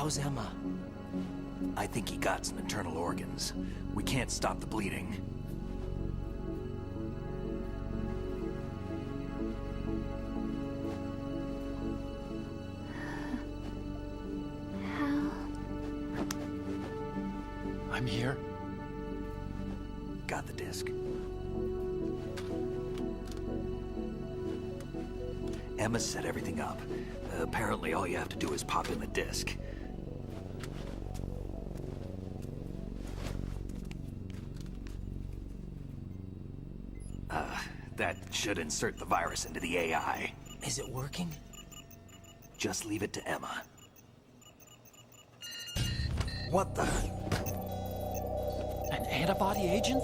How's Emma? I think he got some internal organs. We can't stop the bleeding. Hal? I'm here. Got the disc. Emma set everything up. Apparently all you have to do is pop in the disc. That should insert the virus into the AI. Is it working? Just leave it to Emma. What the? An antibody agent?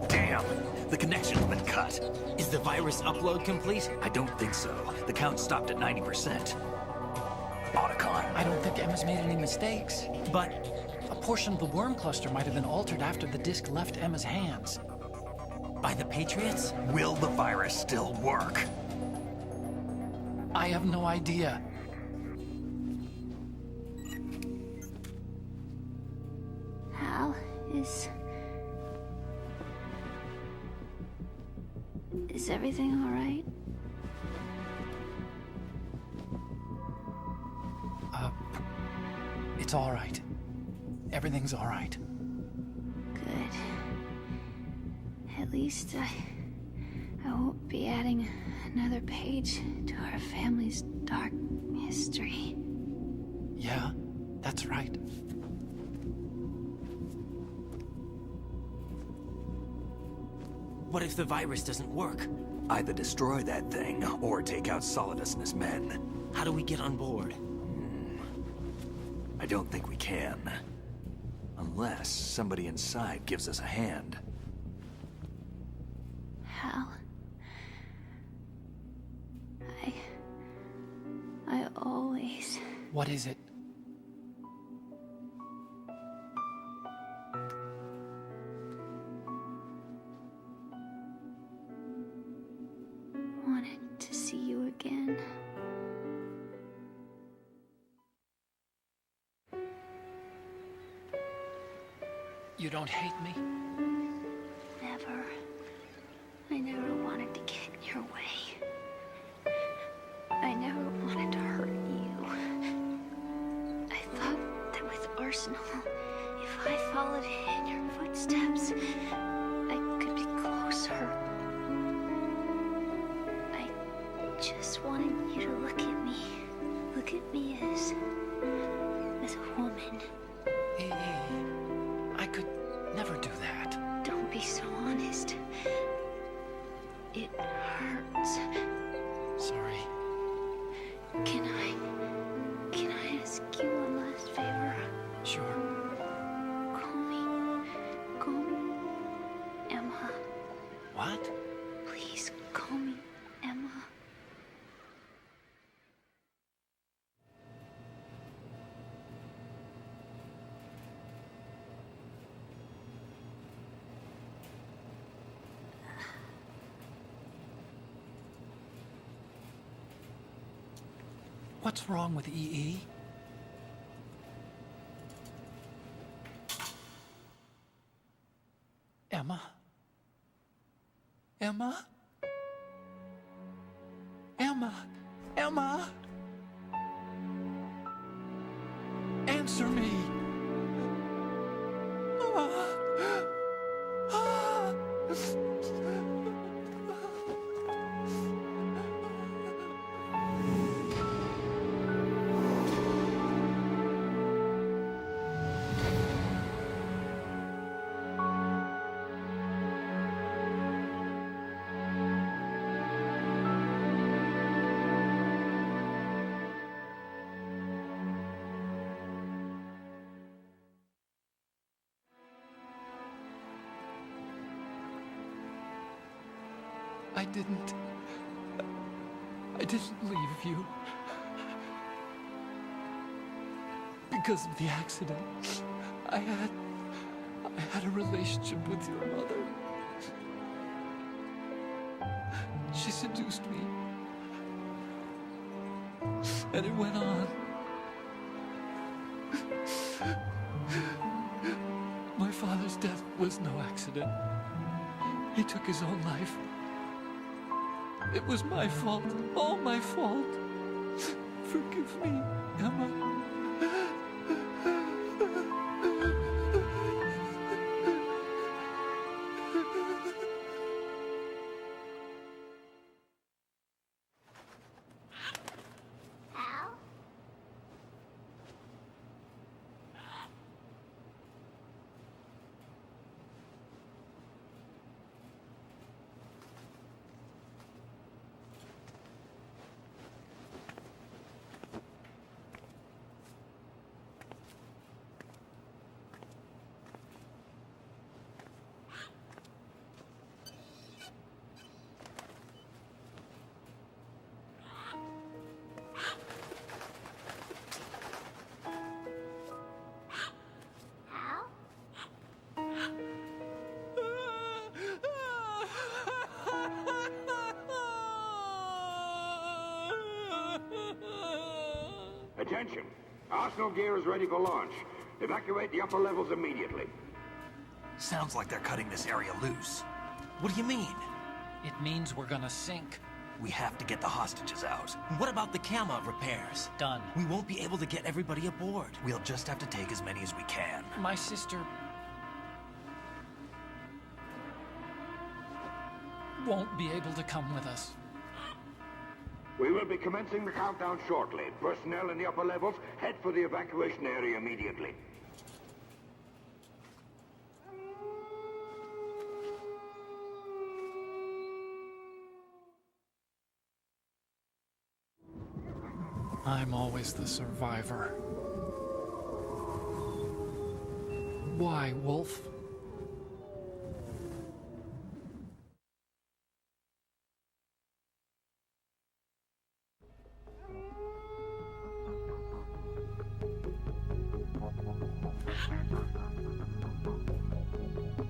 Damn! The connection's been cut. Is the virus upload complete? I don't think so. The count stopped at 90%. Otacon. I don't think Emma's made any mistakes. But a portion of the worm cluster might have been altered after the disc left Emma's hands. By the Patriots? Will the virus still work? I have no idea. Hal, is everything all right? It's all right. Everything's all right. Good. At least I won't be adding another page to our family's dark history. Yeah, that's right. What if the virus doesn't work? Either destroy that thing, or take out Solidus and his men. How do we get on board? I don't think we can. Unless somebody inside gives us a hand. Hal, I always... What is it? wanted to see you again. You don't hate me? Never. I never wanted to get in your way. I never wanted to hurt you. I thought that with Arsenal, if I followed in your footsteps, I could be closer. I just wanted you to look at me. Look at me as a woman. I could never do that. Don't be so honest. It hurts. Sorry. Can I ask you one last favor? Sure. Call me Emma. What? Please call me Emma. What's wrong with EE? Emma? Emma? Emma? Emma? Answer me! I didn't leave you. Because of the accident, I had a relationship with your mother. She seduced me. And it went on. My father's death was no accident. He took his own life. It was my fault, all my fault. Forgive me, Emma. Al? Al? Attention! Arsenal gear is ready for launch. Evacuate the upper levels immediately. Sounds like they're cutting this area loose. What do you mean? It means we're gonna sink. We have to get the hostages out. What about the camera repairs? Done. We won't be able to get everybody aboard. We'll just have to take as many as we can. My sister won't be able to come with us. We will be commencing the countdown shortly. Personnel in the upper levels, head for the evacuation area immediately. I'm always the survivor. Why, Wolf?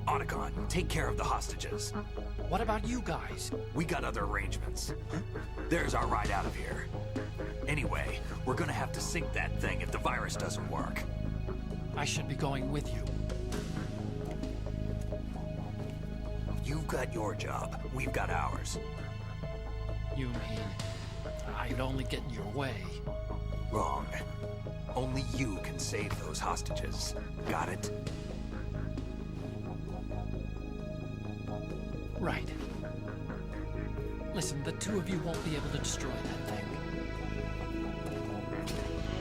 Otacon, take care of the hostages. What about you guys? We got other arrangements. There's our ride out of here. Anyway, we're gonna have to sink that thing if the virus doesn't work. I should be going with you. You've got your job, we've got ours. You mean I'd only get in your way? Wrong. Only you can save those hostages. Got it? Right. Listen, the two of you won't be able to destroy that thing.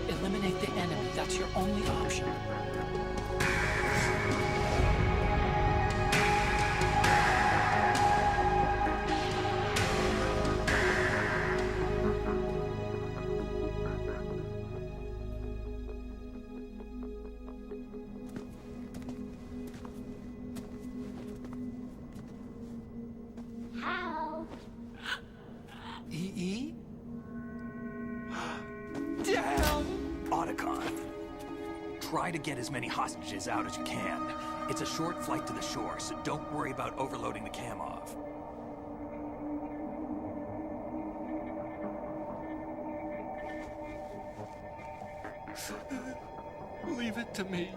Eliminate the enemy. That's your only option. Al? E.E.? Damn! Otacon, try to get as many hostages out as you can. It's a short flight to the shore, so don't worry about overloading the cam off. Leave it to me.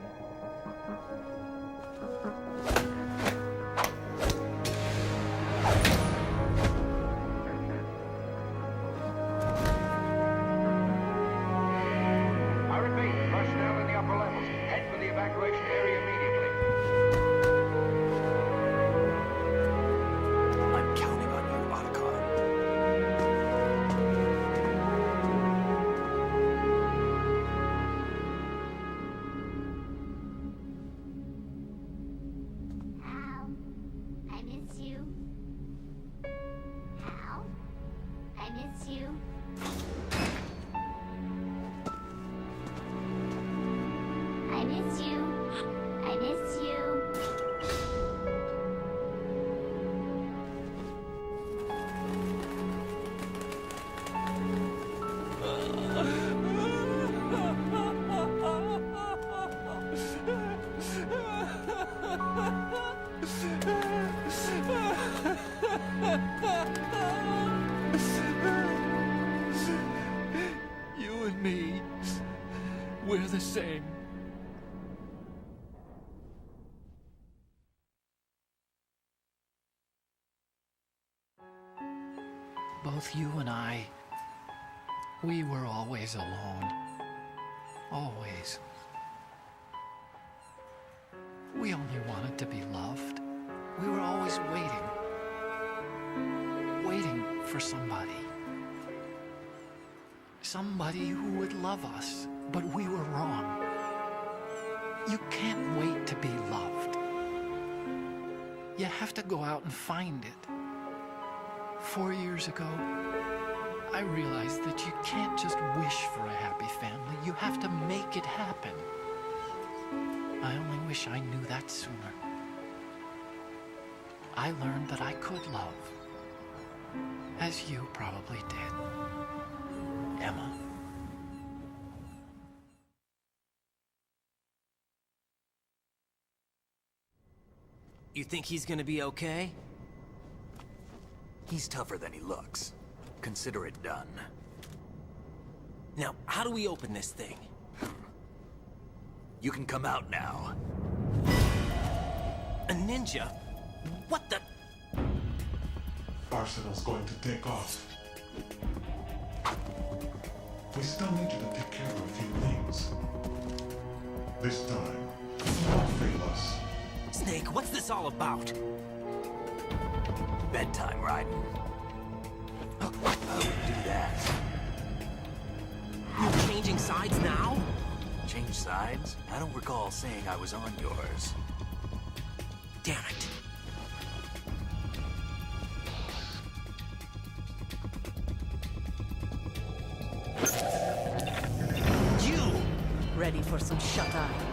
I repeat, personnel in the upper levels, head for the evacuation area immediately. I'm counting on you, Otacon. Al? I miss you. Al? I miss you. I miss you. I miss you. You same. Both you and I, we were always alone. Always. We only wanted to be loved. We were always waiting. Waiting for somebody. Somebody who would love us, but we were wrong. You can't wait to be loved. You have to go out and find it. 4 years ago, I realized that you can't just wish for a happy family. You have to make it happen. I only wish I knew that sooner. I learned that I could love, as you probably did, Emma. You think he's gonna be okay? He's tougher than he looks. Consider it done. Now, how do we open this thing? You can come out now. A ninja? What the? Arsenal's going to take off. We still need you to take care of a few things. This time, don't fail us. Snake, what's this all about? Bedtime, Raiden. I wouldn't do that. You're changing sides now? Change sides? I don't recall saying I was on yours. Damn it. You! Ready for some shut-eye?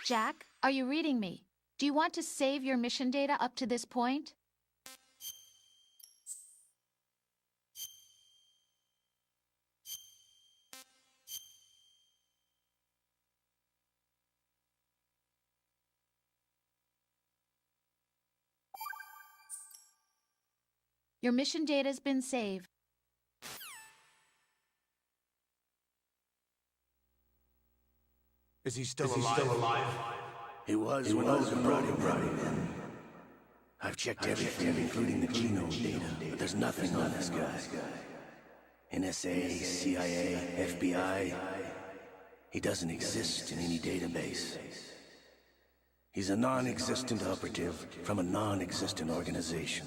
Jack, are you reading me? Do you want to save your mission data up to this point? Your mission data's been saved. Is he still alive? He was when Olga brought him in. I've checked everything, including the genome data, but there's nothing on this guy. NSA, CIA, FBI. He doesn't exist in any database. He's a non-existent operative from a non-existent organization.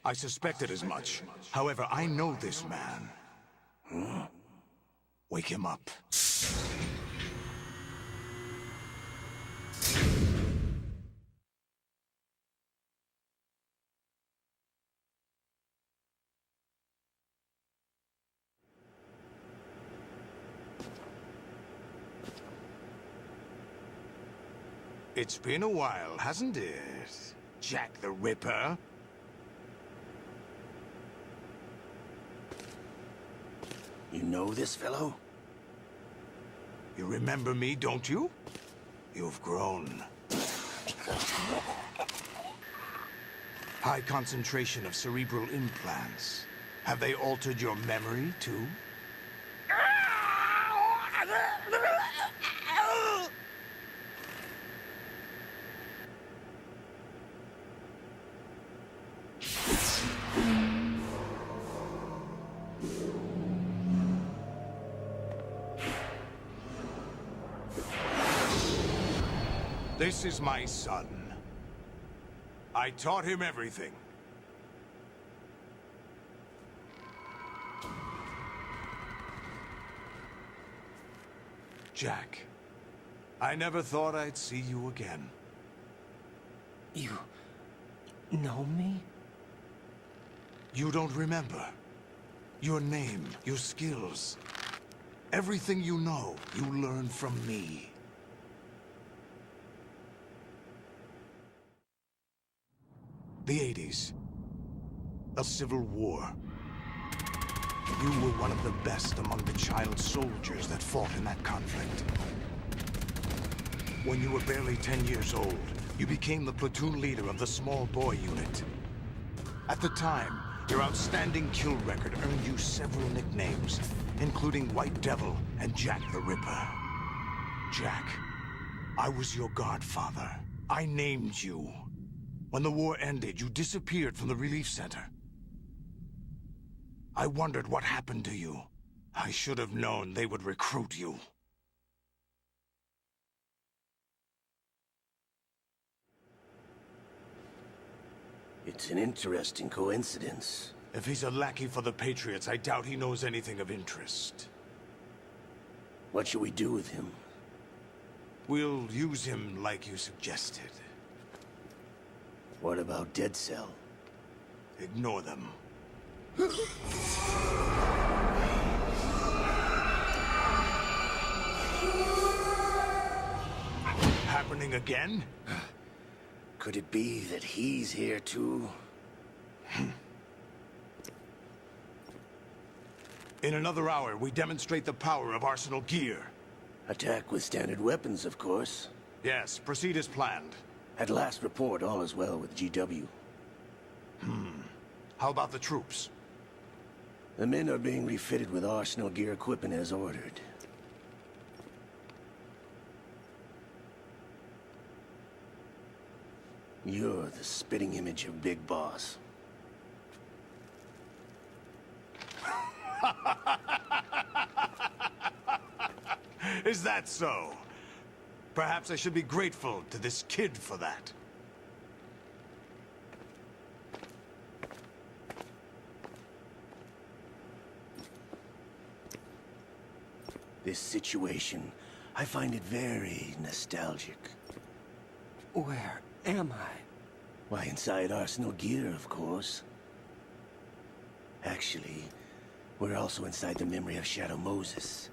I suspected as much. However, I know this man. Wake him up. It's been a while, hasn't it? Jack the Ripper? You know this fellow? You remember me, don't you? You've grown. High concentration of cerebral implants. Have they altered your memory, too? This is my son. I taught him everything. Jack, I never thought I'd see you again. You know me? You don't remember. Your name, your skills. Everything you know, you learned from me. The 80s. A civil war. You were one of the best among the child soldiers that fought in that conflict. When you were barely 10 years old, you became the platoon leader of the small boy unit. At the time, your outstanding kill record earned you several nicknames, including White Devil and Jack the Ripper. Jack, I was your godfather. I named you. When the war ended, you disappeared from the relief center. I wondered what happened to you. I should have known they would recruit you. It's an interesting coincidence. If he's a lackey for the Patriots, I doubt he knows anything of interest. What should we do with him? We'll use him like you suggested. What about Dead Cell? Ignore them. Happening again? Could it be that he's here too? In another hour, we demonstrate the power of Arsenal gear. Attack with standard weapons, of course. Yes, proceed as planned. At last report, all is well with GW. How about the troops? The men are being refitted with Arsenal gear equipment as ordered. You're the spitting image of Big Boss. Is that so? Perhaps I should be grateful to this kid for that. This situation, I find it very nostalgic. Where am I? Why, inside Arsenal gear, of course. Actually, we're also inside the memory of Shadow Moses.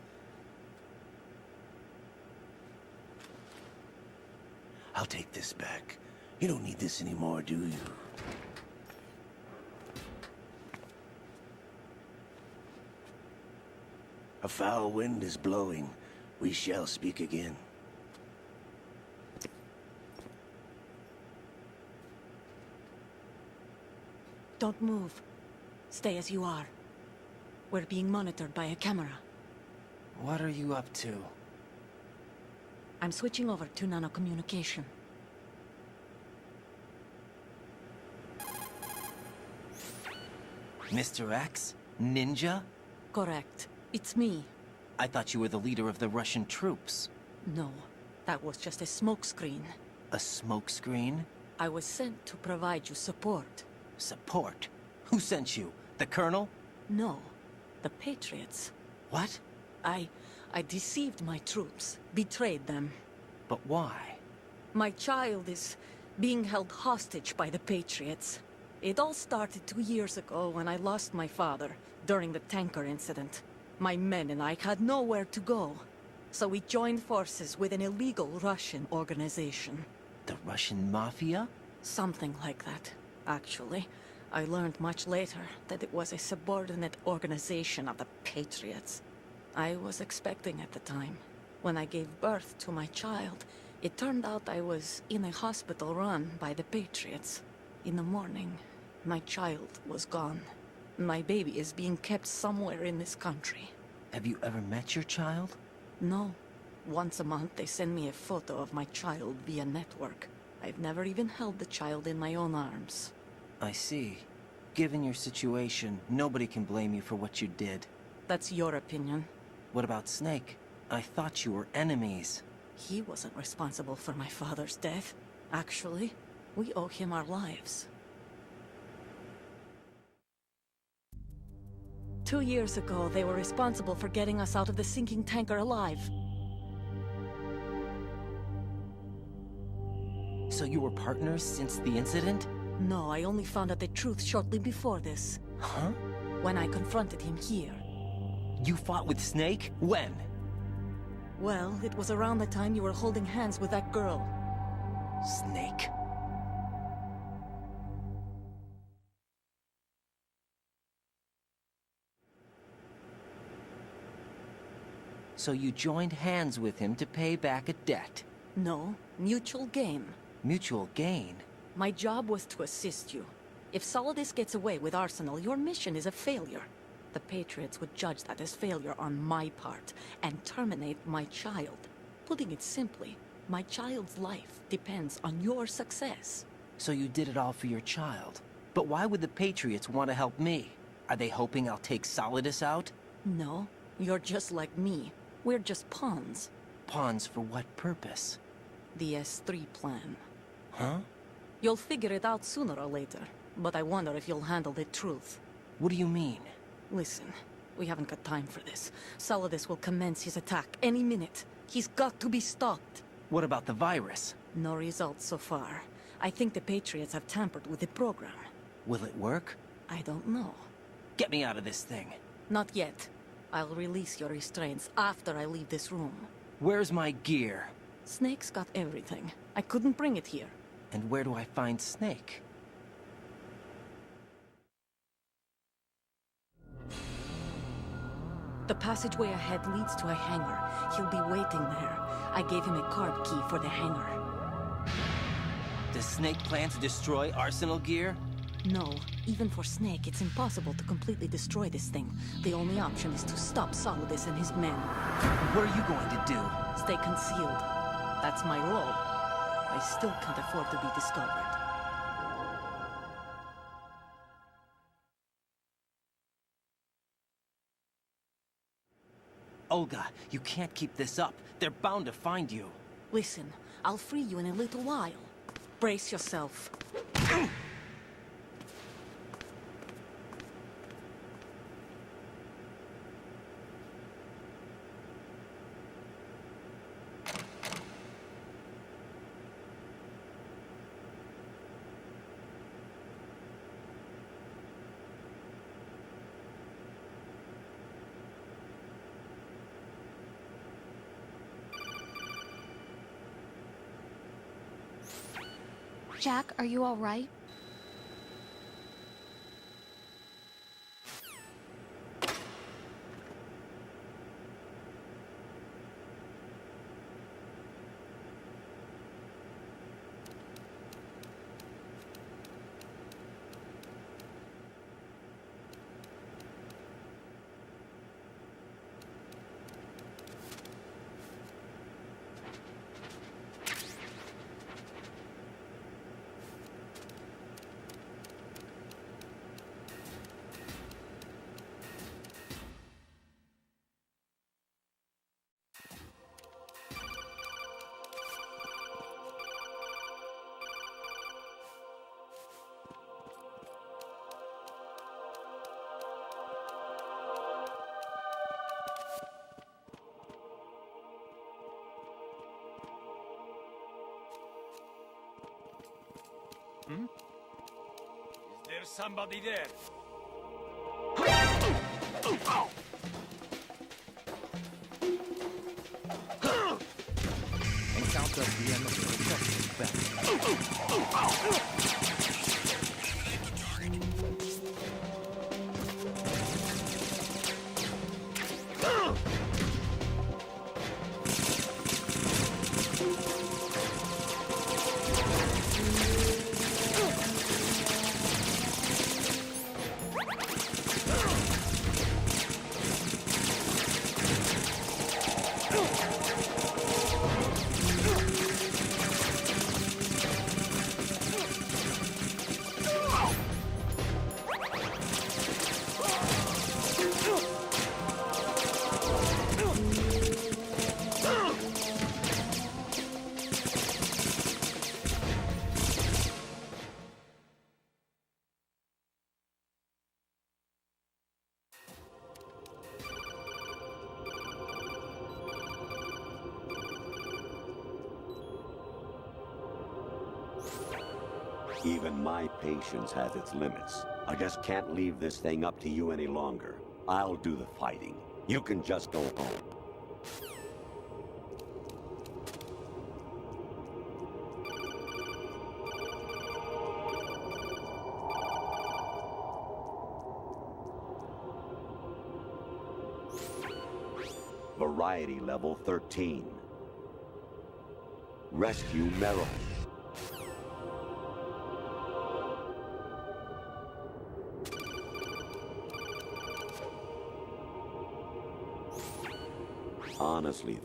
I'll take this back. You don't need this anymore, do you? A foul wind is blowing. We shall speak again. Don't move. Stay as you are. We're being monitored by a camera. What are you up to? I'm switching over to nanocommunication. Mr. X? Ninja? Correct. It's me. I thought you were the leader of the Russian troops. No, that was just a smokescreen. A smokescreen? I was sent to provide you support. Support? Who sent you? The Colonel? No, the Patriots. What? I deceived my troops, betrayed them. But why? My child is being held hostage by the Patriots. It all started 2 years ago when I lost my father during the tanker incident. My men and I had nowhere to go, so we joined forces with an illegal Russian organization. The Russian Mafia? Something like that, actually. I learned much later that it was a subordinate organization of the Patriots. I was expecting at the time. When I gave birth to my child, it turned out I was in a hospital run by the Patriots. In the morning, my child was gone. My baby is being kept somewhere in this country. Have you ever met your child? No. Once a month, they send me a photo of my child via network. I've never even held the child in my own arms. I see. Given your situation, nobody can blame you for what you did. That's your opinion. What about Snake? I thought you were enemies. He wasn't responsible for my father's death. Actually, we owe him our lives. 2 years ago, they were responsible for getting us out of the sinking tanker alive. So you were partners since the incident? No, I only found out the truth shortly before this. Huh? When I confronted him here. You fought with Snake? When? Well, it was around the time you were holding hands with that girl. Snake. So you joined hands with him to pay back a debt? No, mutual gain. Mutual gain? My job was to assist you. If Solidus gets away with Arsenal, your mission is a failure. The Patriots would judge that as failure on my part, and terminate my child. Putting it simply, my child's life depends on your success. So you did it all for your child. But why would the Patriots want to help me? Are they hoping I'll take Solidus out? No, you're just like me. We're just pawns. Pawns for what purpose? The S3 plan. Huh? You'll figure it out sooner or later, but I wonder if you'll handle the truth. What do you mean? Listen, we haven't got time for this. Solidus will commence his attack any minute. He's got to be stopped. What about the virus? No results so far. I think the Patriots have tampered with the program. Will it work? I don't know. Get me out of this thing. Not yet. I'll release your restraints after I leave this room. Where's my gear? Snake's got everything. I couldn't bring it here. And where do I find Snake? The passageway ahead leads to a hangar. He'll be waiting there. I gave him a card key for the hangar. Does Snake plan to destroy Arsenal gear? No. Even for Snake, it's impossible to completely destroy this thing. The only option is to stop Solidus and his men. What are you going to do? Stay concealed. That's my role. I still can't afford to be discovered. Olga, you can't keep this up. They're bound to find you. Listen, I'll free you in a little while. Brace yourself. Jack, are you all right? Is there somebody there? Encounter the enemy protection belt. Even my patience has its limits. I just can't leave this thing up to you any longer. I'll do the fighting. You can just go home. Variety level 13. Rescue Merrill. Honestly.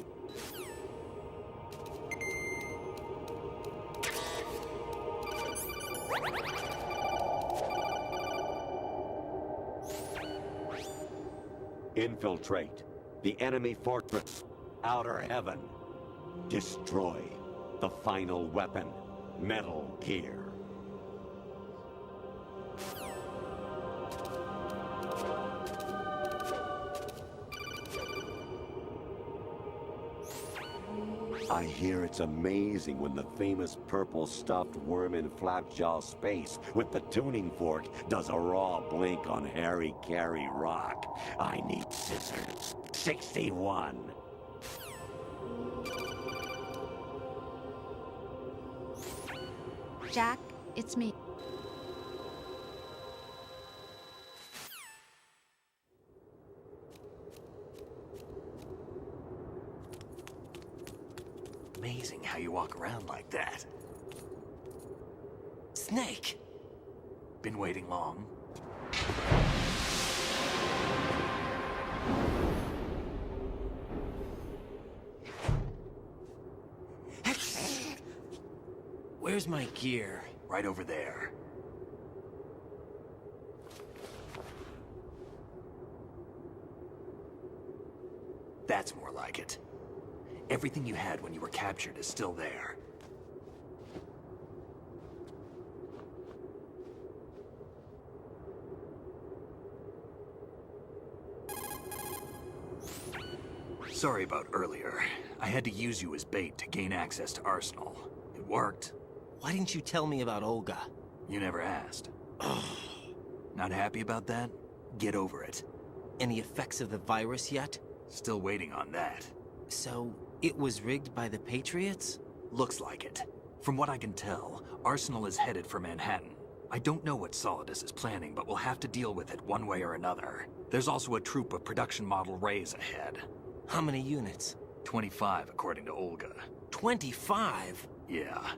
Infiltrate the enemy fortress. Outer Heaven. Destroy the final weapon. Metal Gear. I hear it's amazing when the famous purple stuffed worm in Flapjaw space with the tuning fork does a raw blink on Harry Carey rock. I need scissors. 61. Jack, it's me. Amazing how you walk around like that. Snake! Been waiting long? Where's my gear? Right over there. That's more like it. Everything you had when you were captured is still there. Sorry about earlier. I had to use you as bait to gain access to Arsenal. It worked. Why didn't you tell me about Olga? You never asked. Not happy about that? Get over it. Any effects of the virus yet? Still waiting on that. So, it was rigged by the Patriots? Looks like it. From what I can tell, Arsenal is headed for Manhattan. I don't know what Solidus is planning, but we'll have to deal with it one way or another. There's also a troop of production model Rays ahead. How many units? 25, according to Olga. 25? Yeah.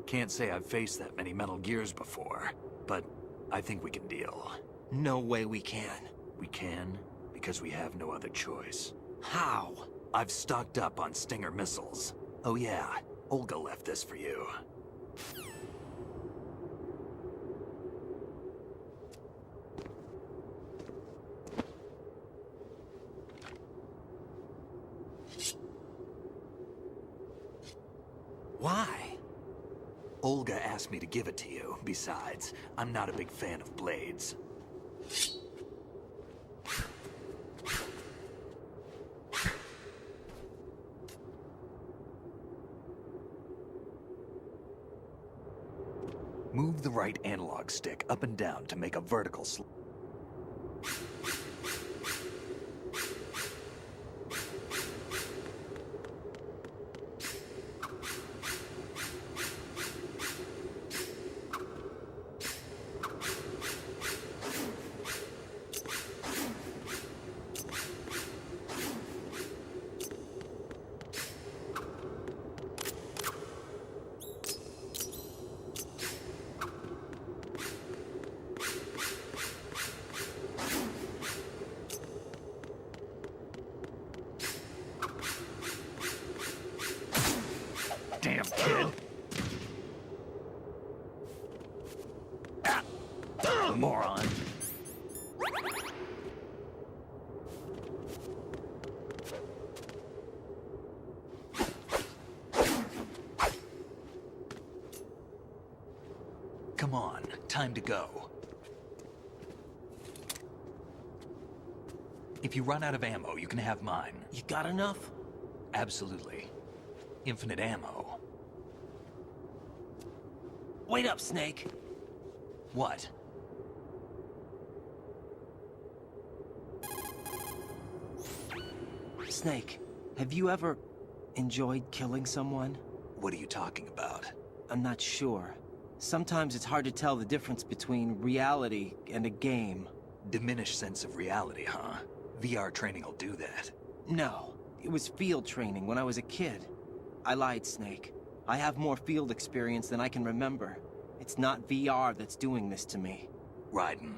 Can't say I've faced that many Metal Gears before, but I think we can deal. No way we can. We can, because we have no other choice. How? I've stocked up on Stinger missiles. Oh yeah, Olga left this for you. Why? Olga asked me to give it to you. Besides, I'm not a big fan of blades. Move the right analog stick up and down to make a vertical slide. Damn kid. Moron. Come on, time to go. If you run out of ammo, you can have mine. You got enough? Absolutely. Infinite ammo. Wait up, Snake. What? Snake, have you ever enjoyed killing someone? What are you talking about? I'm not sure. Sometimes it's hard to tell the difference between reality and a game. Diminished sense of reality, huh? VR training will do that. No, it was field training when I was a kid. I lied, Snake. I have more field experience than I can remember. It's not VR that's doing this to me. Raiden,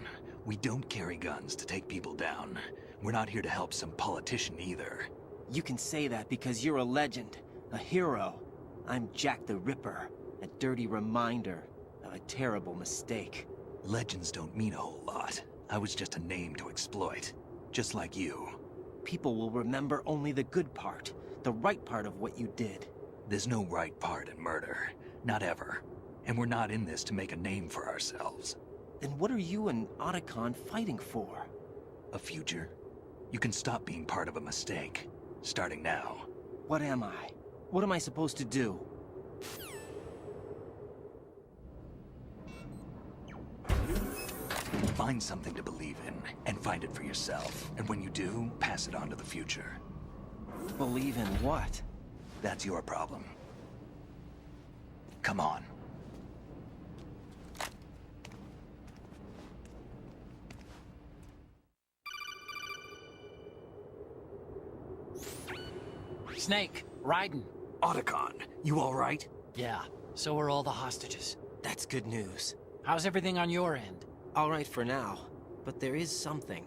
we don't carry guns to take people down. We're not here to help some politician either. You can say that because you're a legend, a hero. I'm Jack the Ripper, a dirty reminder of a terrible mistake. Legends don't mean a whole lot. I was just a name to exploit, just like you. People will remember only the good part, the right part of what you did. There's no right part in murder, not ever. And we're not in this to make a name for ourselves. Then what are you and Otacon fighting for? A future? You can stop being part of a mistake, starting now. What am I? What am I supposed to do? Find something to believe in, and find it for yourself. And when you do, pass it on to the future. Believe in what? That's your problem. Come on. Snake, Raiden. Otacon, you all right? Yeah, so are all the hostages. That's good news. How's everything on your end? All right for now, but there is something.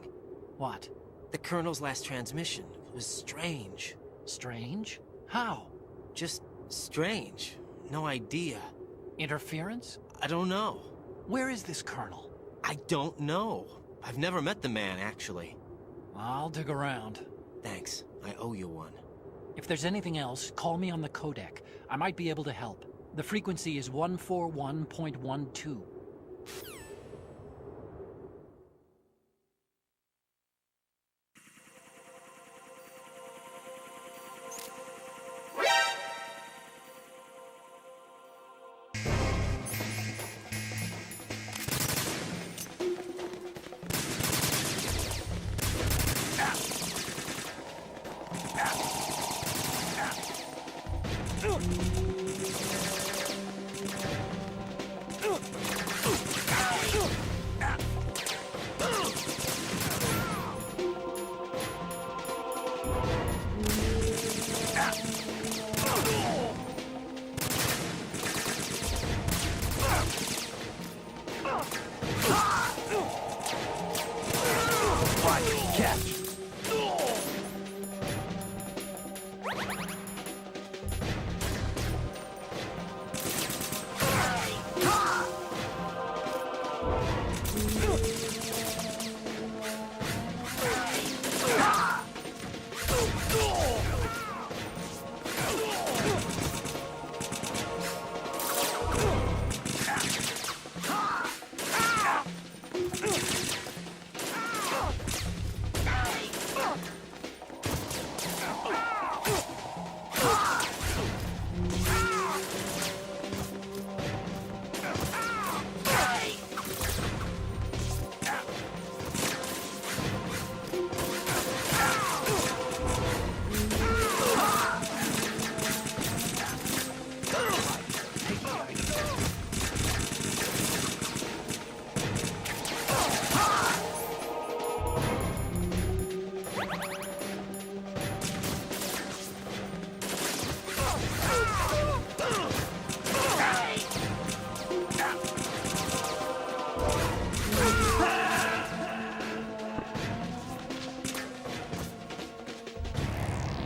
What? The Colonel's last transmission was strange. Strange? How? Just strange. No idea. Interference? I don't know. Where is this Colonel? I don't know. I've never met the man, actually. I'll dig around. Thanks. I owe you one. If there's anything else, call me on the codec. I might be able to help. The frequency is 141.12.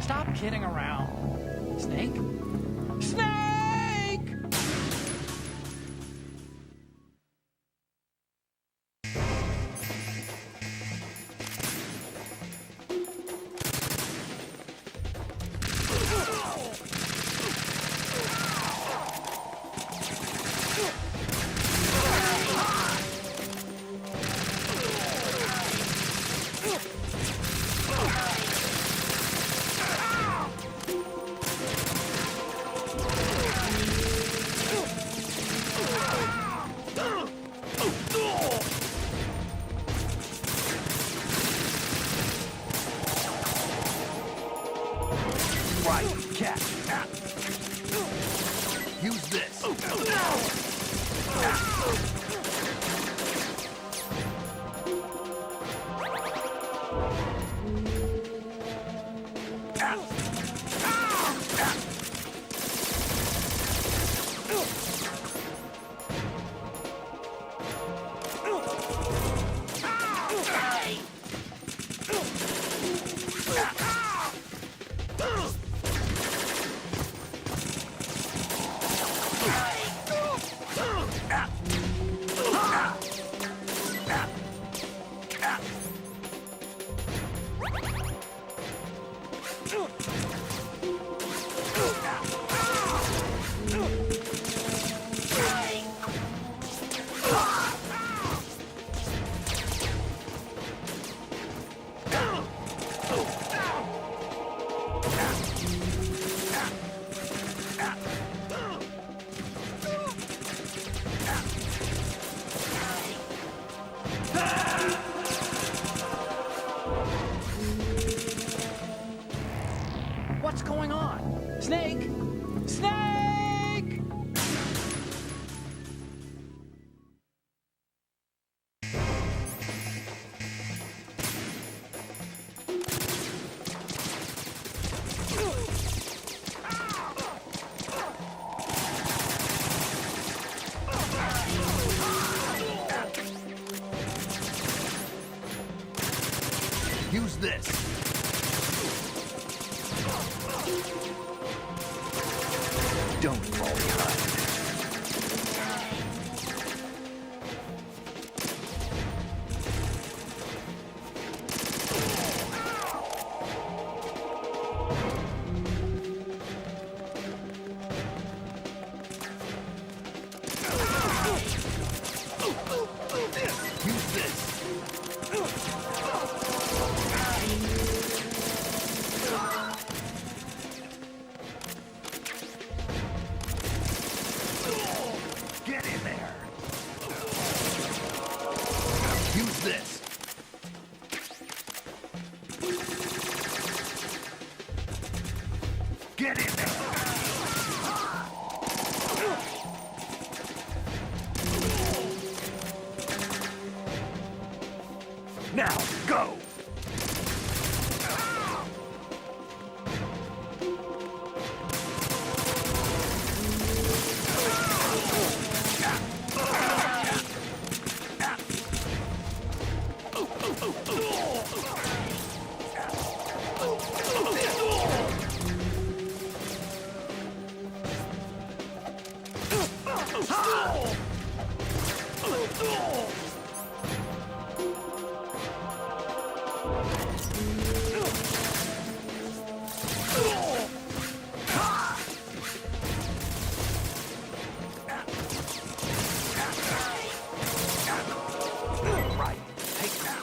Stop kidding around. Snake? Snake! Catch. Use this. What's going on? Snake! Snake! Use this. Don't fall behind. Use this. Get in there. Use this. Get in there. Now, go. Right, take that.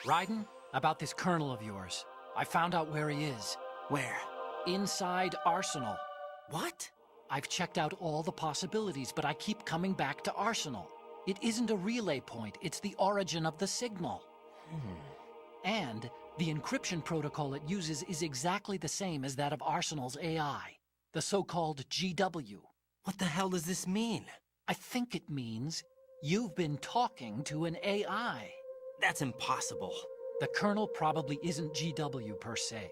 Raiden, about this colonel of yours. I found out where he is. Where? Inside Arsenal. What? I've checked out all the possibilities, but I keep coming back to Arsenal. It isn't a relay point, it's the origin of the signal. And the encryption protocol it uses is exactly the same as that of Arsenal's AI, the so-called GW. What the hell does this mean? I think it means you've been talking to an AI. That's impossible. The Colonel probably isn't GW per se,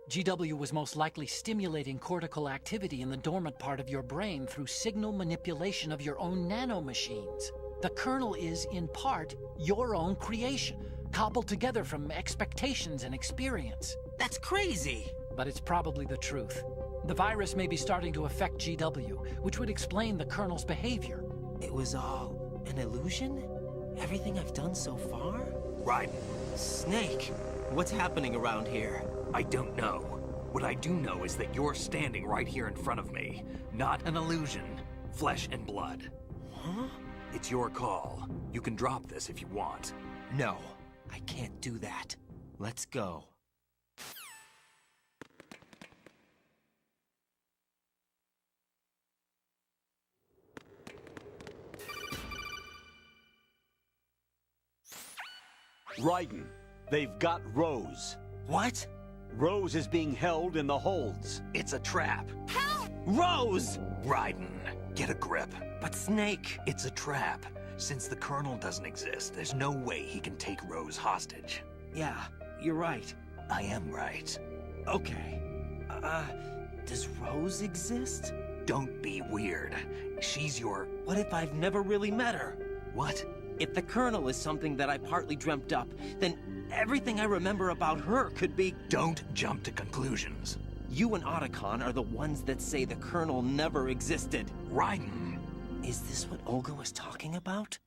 GW was most likely stimulating cortical activity in the dormant part of your brain through signal manipulation of your own nanomachines. The kernel is, in part, your own creation, cobbled together from expectations and experience. That's crazy! But it's probably the truth. The virus may be starting to affect GW, which would explain the kernel's behavior. It was all an illusion? Everything I've done so far? Right. Snake, what's happening around here? I don't know. What I do know is that you're standing right here in front of me. Not an illusion. Flesh and blood. Huh? It's your call. You can drop this if you want. No, I can't do that. Let's go. Raiden, they've got Rose. What? Rose is being held in the holds. It's a trap. Help! Rose! Raiden, get a grip. But Snake... It's a trap. Since the Colonel doesn't exist, there's no way he can take Rose hostage. Yeah, you're right. I am right. Okay. Does Rose exist? Don't be weird. She's your... What if I've never really met her? What? If the Colonel is something that I partly dreamt up, then everything I remember about her could be... Don't jump to conclusions. You and Otacon are the ones that say the Colonel never existed. Raiden. Is this what Olga was talking about?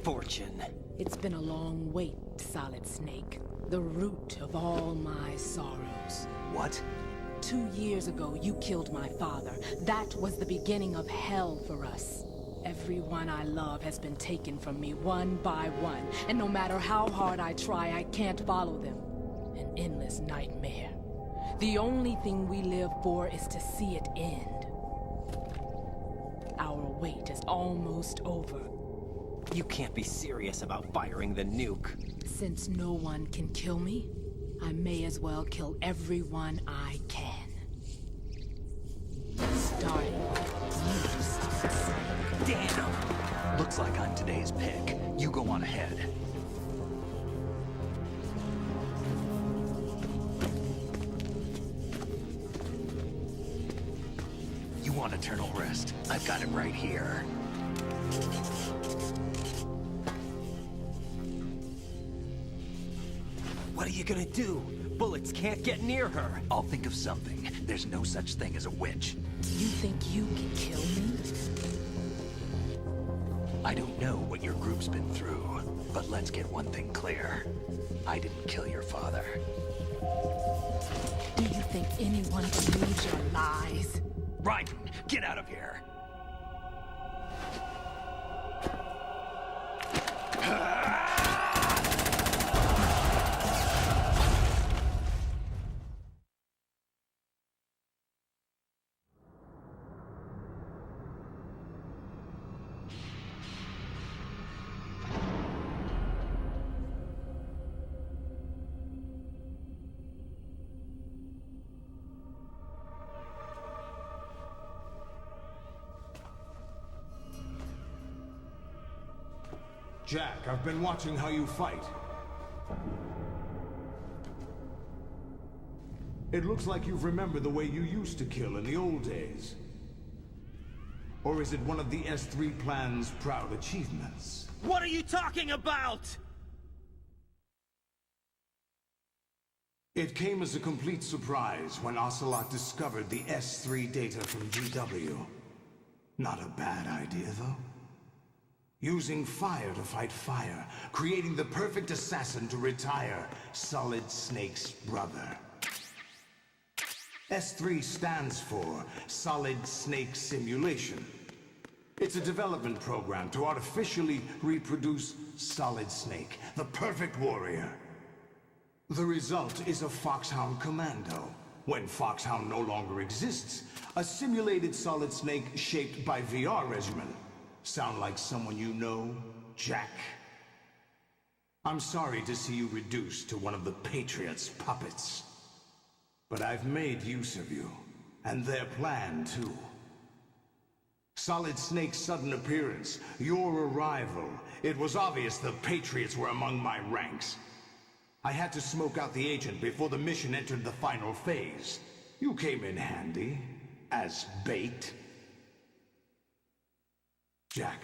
Fortune. It's been a long wait, Solid Snake. The root of all my sorrows. What? 2 years ago, you killed my father. That was the beginning of hell for us. Everyone I love has been taken from me one by one, and no matter how hard I try, I can't follow them. An endless nightmare. The only thing we live for is to see it end. Our wait is almost over. You can't be serious about firing the nuke. Since no one can kill me, I may as well kill everyone I can. Starting with you, Solid Snake. Damn! Looks like I'm today's pick. You go on ahead. You want eternal rest? I've got it right here. What are you gonna do? Bullets can't get near her. I'll think of something. There's no such thing as a witch. You think you can kill me? I don't know what your group's been through, but let's get one thing clear. I didn't kill your father. Do you think anyone believes your lies? Raiden, get out of here! Jack, I've been watching how you fight. It looks like you've remembered the way you used to kill in the old days. Or is it one of the S3 plan's proud achievements? What are you talking about? It came as a complete surprise when Ocelot discovered the S3 data from GW. Not a bad idea, though. Using fire to fight fire, creating the perfect assassin to retire Solid Snake's brother. S3 stands for Solid Snake Simulation. It's a development program to artificially reproduce Solid Snake, the perfect warrior. The result is a Foxhound Commando. When Foxhound no longer exists, a simulated Solid Snake shaped by VR regimen. Sound like someone you know, Jack? I'm sorry to see you reduced to one of the Patriots' puppets. But I've made use of you, and their plan too. Solid Snake's sudden appearance, your arrival, it was obvious the Patriots were among my ranks. I had to smoke out the agent before the mission entered the final phase. You came in handy, as bait. Jack,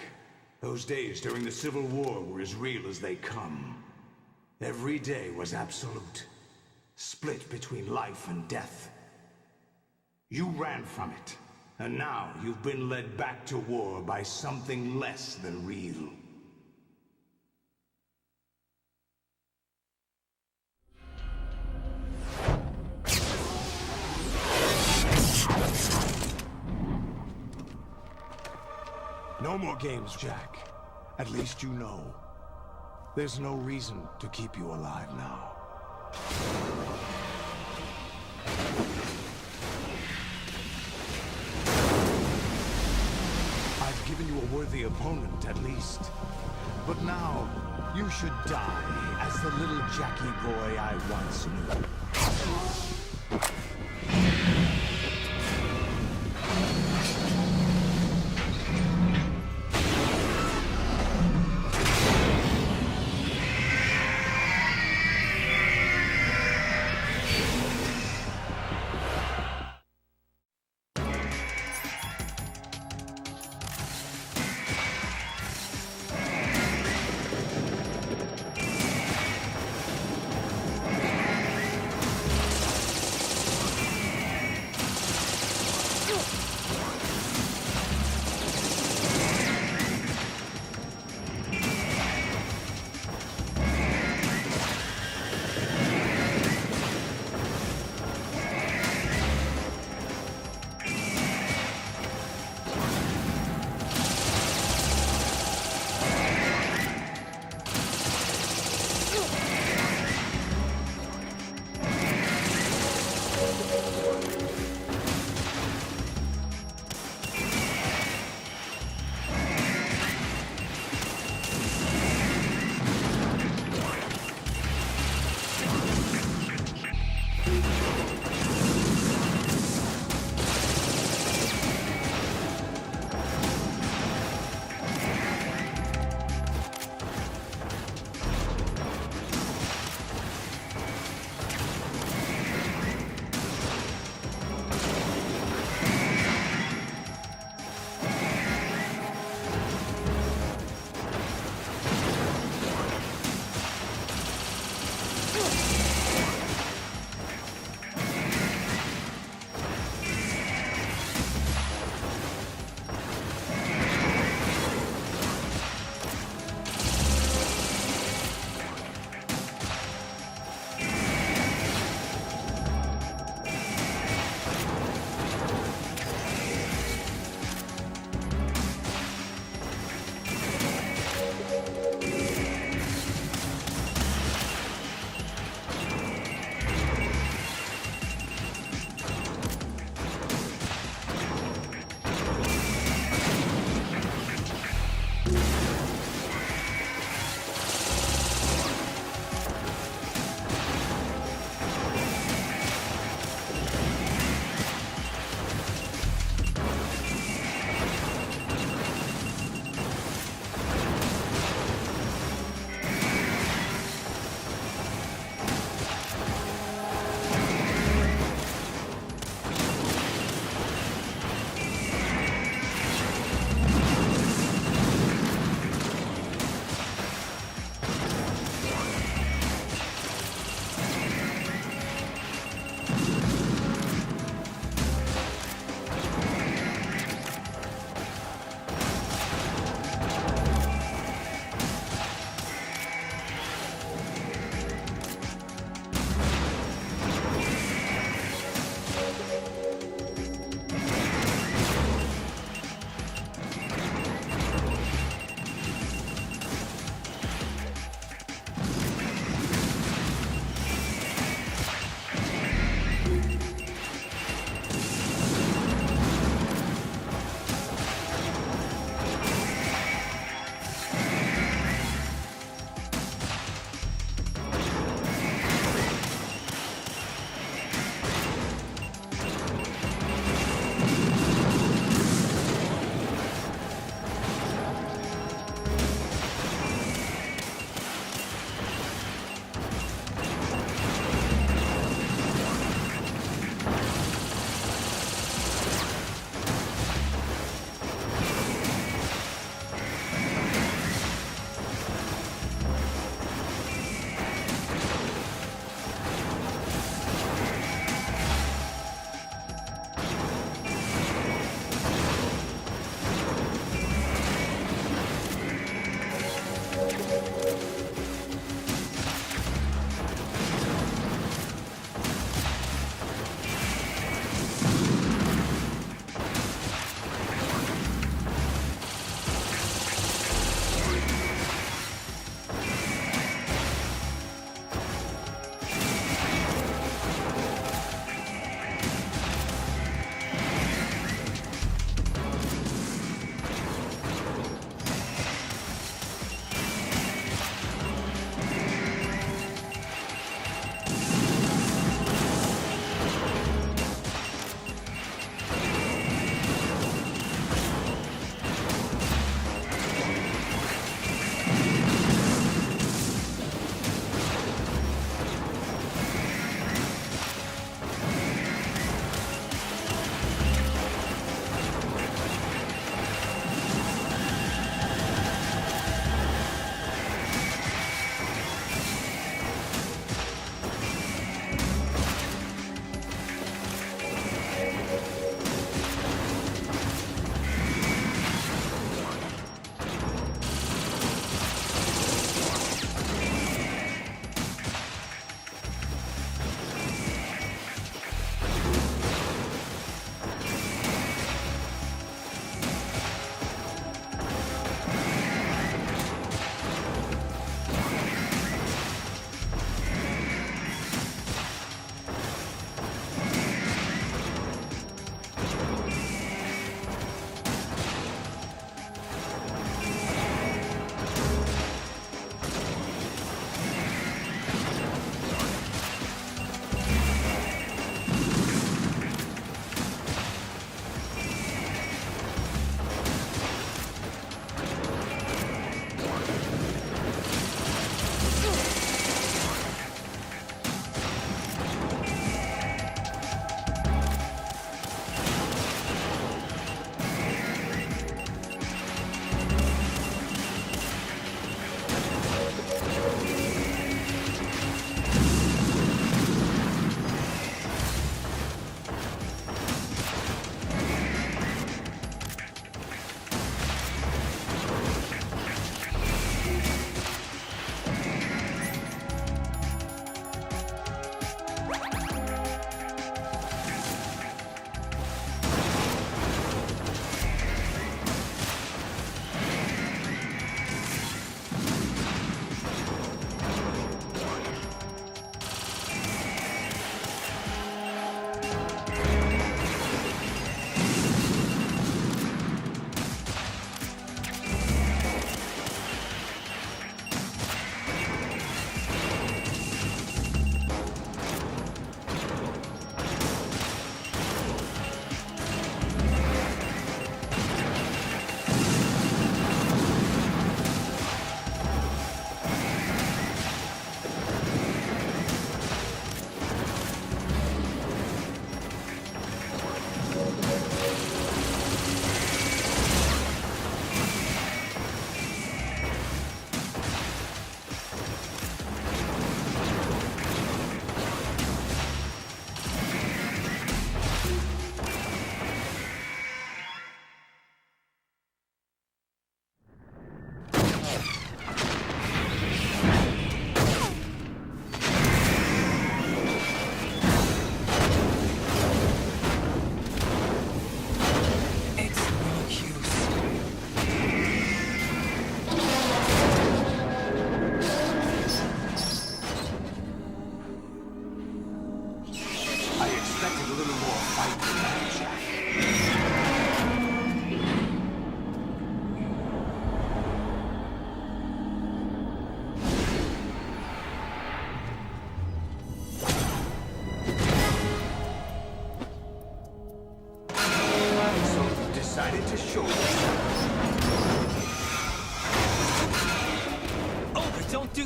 those days during the Civil War were as real as they come. Every day was absolute, split between life and death. You ran from it, and now you've been led back to war by something less than real. No more games, Jack. At least you know. There's no reason to keep you alive now. I've given you a worthy opponent, at least. But now, you should die as the little Jackie boy I once knew.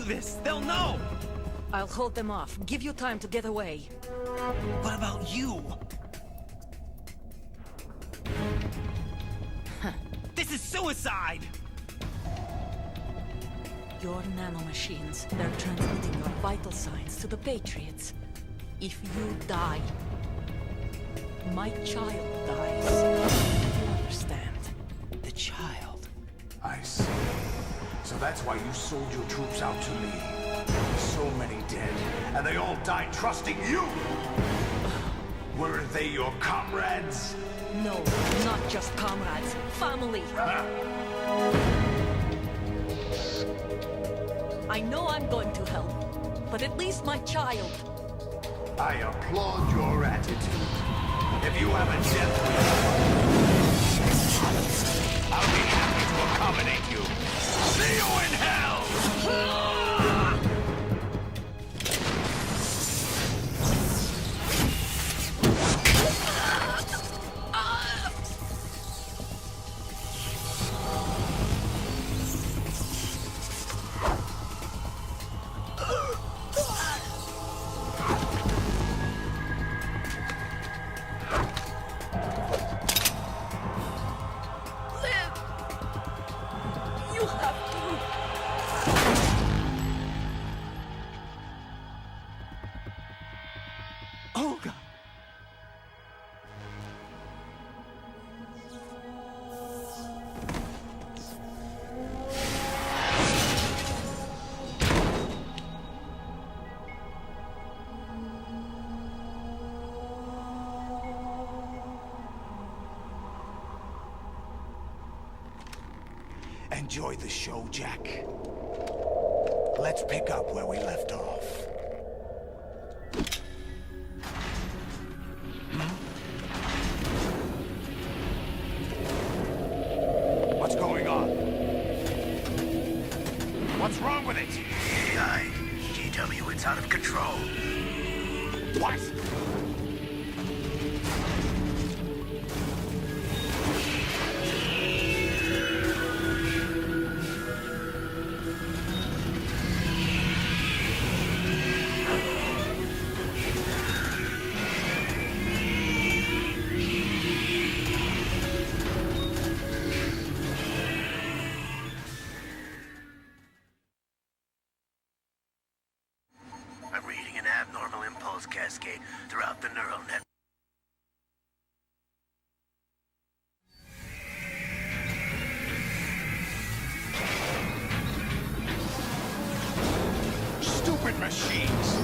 this, they'll know! I'll hold them off. Give you time to get away. What about you? This is suicide! Your nanomachines, they're transmitting your vital signs to the Patriots. If you die, my child dies. You understand? The child. I see. So that's why you sold your troops out to me. So many dead, and they all died trusting you! Weren't they your comrades? No, not just comrades. Family. I know I'm going to help, but at least my child. I applaud your attitude. If you have a death wish, I'll be happy to accommodate you. See you in hell! Enjoy the show, Jack. Let's pick up where we left off. What's going on? What's wrong with it? AI, GW, it's out of control. What? I'm reading an abnormal impulse cascade throughout the neural net. Stupid machines!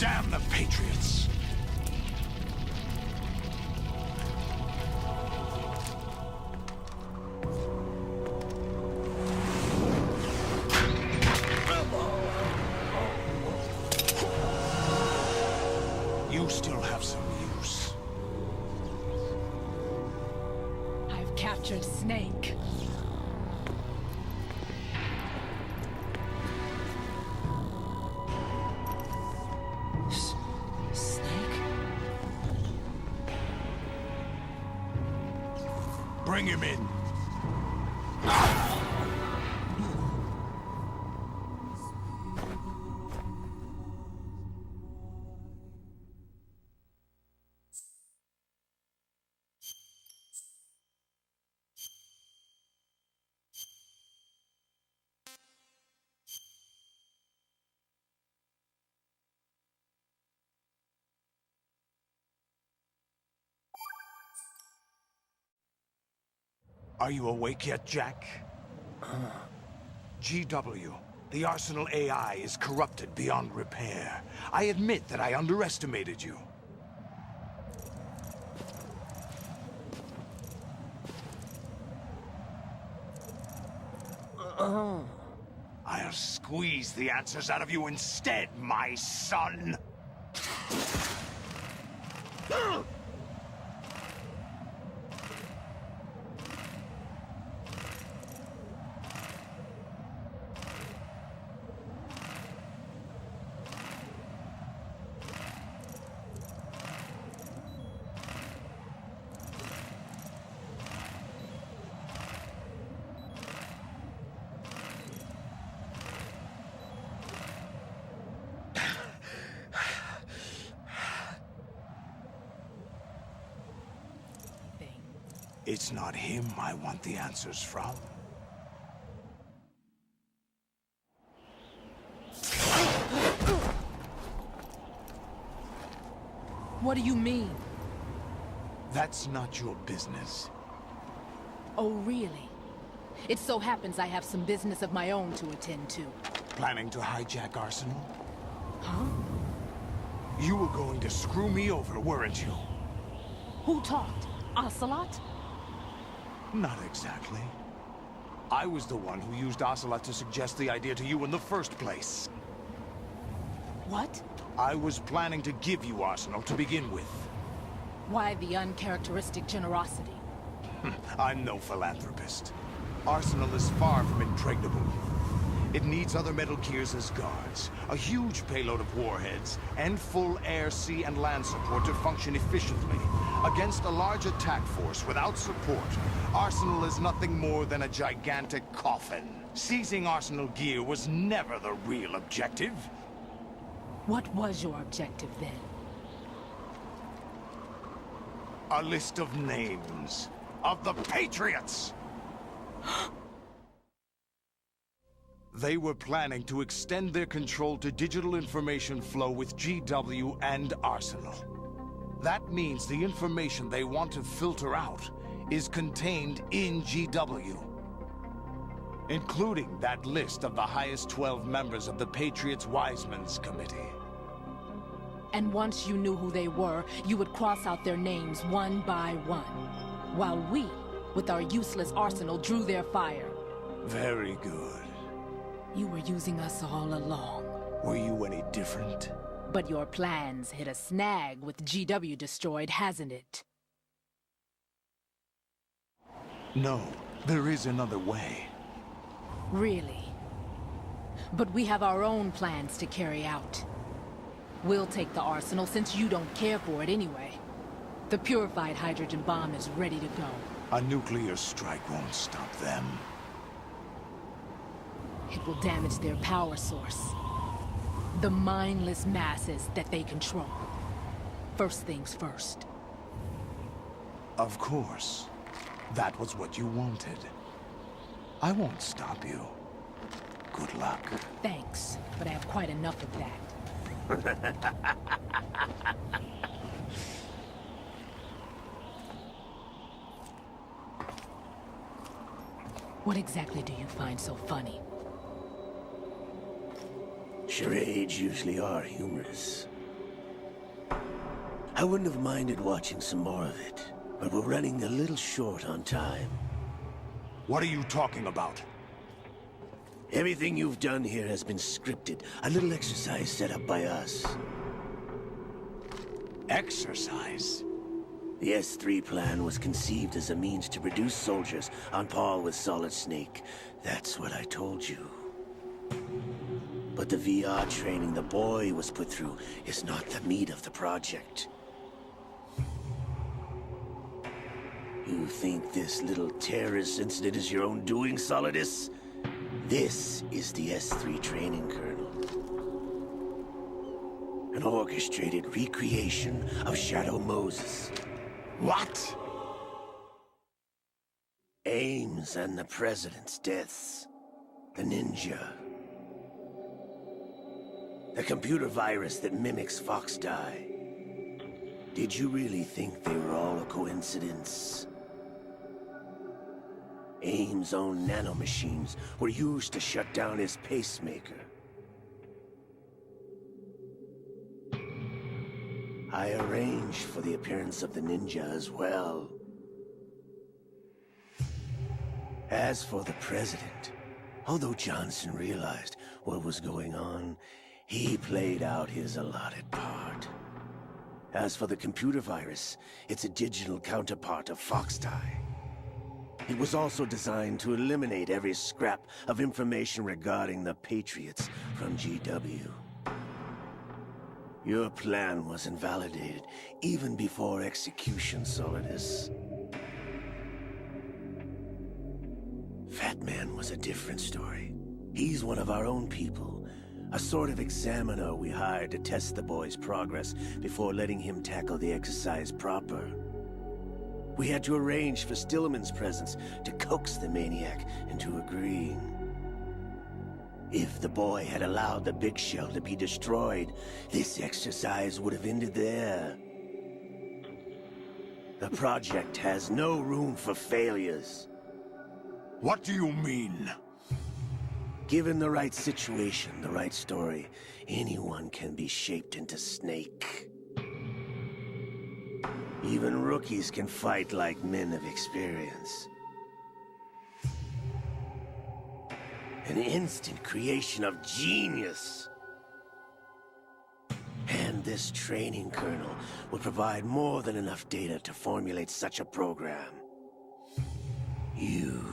Damn the Patriots! You still have some use. I've captured Snake. Bring him in. Are you awake yet, Jack? GW, The Arsenal AI is corrupted beyond repair. I admit that I underestimated you. I'll squeeze the answers out of you instead, my son! It's not him I want the answers from. What do you mean? That's not your business. Oh, really? It so happens I have some business of my own to attend to. Planning to hijack Arsenal? Huh? You were going to screw me over, weren't you? Who talked? Ocelot? Not exactly. I was the one who used Ocelot to suggest the idea to you in the first place. What? I was planning to give you Arsenal to begin with. Why the uncharacteristic generosity? I'm no philanthropist. Arsenal is far from impregnable. It needs other Metal Gears as guards, a huge payload of warheads, and full air, sea, and land support to function efficiently. Against a large attack force without support, Arsenal is nothing more than a gigantic coffin. Seizing Arsenal gear was never the real objective. What was your objective then? A list of names of the Patriots! They were planning to extend their control to digital information flow with GW and Arsenal. That means the information they want to filter out is contained in GW, including that list of the highest 12 members of the Patriots Wiseman's Committee. And once you knew who they were, you would cross out their names one by one, while we, with our useless arsenal, drew their fire. Very good. You were using us all along. Were you any different? But your plans hit a snag with GW destroyed, hasn't it? No, there is another way. Really? But we have our own plans to carry out. We'll take the arsenal since you don't care for it anyway. The purified hydrogen bomb is ready to go. A nuclear strike won't stop them. It will damage their power source. The mindless masses that they control. First things first. Of course. That was what you wanted. I won't stop you. Good luck. Thanks, but I have quite enough of that. What exactly do you find so funny? Charades usually are humorous. I wouldn't have minded watching some more of it, but we're running a little short on time. What are you talking about? Everything you've done here has been scripted. A little exercise set up by us. Exercise? The S3 plan was conceived as a means to produce soldiers on par with Solid Snake. That's what I told you. But the VR training the boy was put through is not the meat of the project. You think this little terrorist incident is your own doing, Solidus? This is the S3 training kernel. An orchestrated recreation of Shadow Moses. What? Ames and the President's deaths. The ninja. The computer virus that mimics Fox Die. Did you really think they were all a coincidence? AIM's own nanomachines were used to shut down his pacemaker. I arranged for the appearance of the ninja as well. As for the president, although Johnson realized what was going on, he played out his allotted part. As for the computer virus, it's a digital counterpart of Foxtie. It was also designed to eliminate every scrap of information regarding the Patriots from GW. Your plan was invalidated even before execution, Solidus. Fat Man was a different story. He's one of our own people, a sort of examiner we hired to test the boy's progress before letting him tackle the exercise proper. We had to arrange for Stillman's presence to coax the maniac into agreeing. If the boy had allowed the big shell to be destroyed, this exercise would have ended there. The project has no room for failures. What do you mean? Given the right situation, the right story, anyone can be shaped into Snake. Even rookies can fight like men of experience. An instant creation of genius. And this training kernel will provide more than enough data to formulate such a program. You,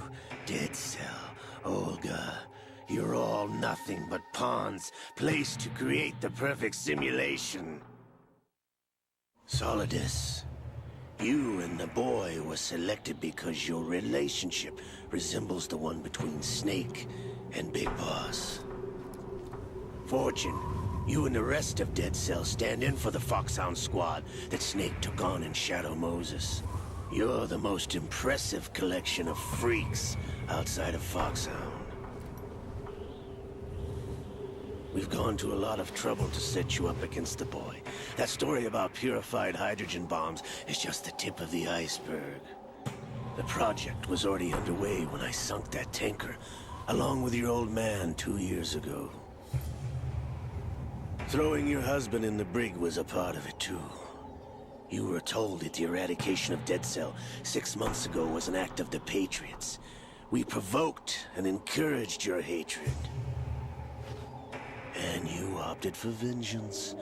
Dead Cell, Olga, you're all nothing but pawns placed to create the perfect simulation. Solidus, you and the boy were selected because your relationship resembles the one between Snake and Big Boss. Fortune, you and the rest of Dead Cell stand in for the Foxhound squad that Snake took on in Shadow Moses. You're the most impressive collection of freaks outside of Foxhound. We've gone to a lot of trouble to set you up against the boy. That story about purified hydrogen bombs is just the tip of the iceberg. The project was already underway when I sunk that tanker, along with your old man 2 years ago. Throwing your husband in the brig was a part of it too. You were told that the eradication of Dead Cell 6 months ago was an act of the Patriots. We provoked and encouraged your hatred. And you opted for vengeance,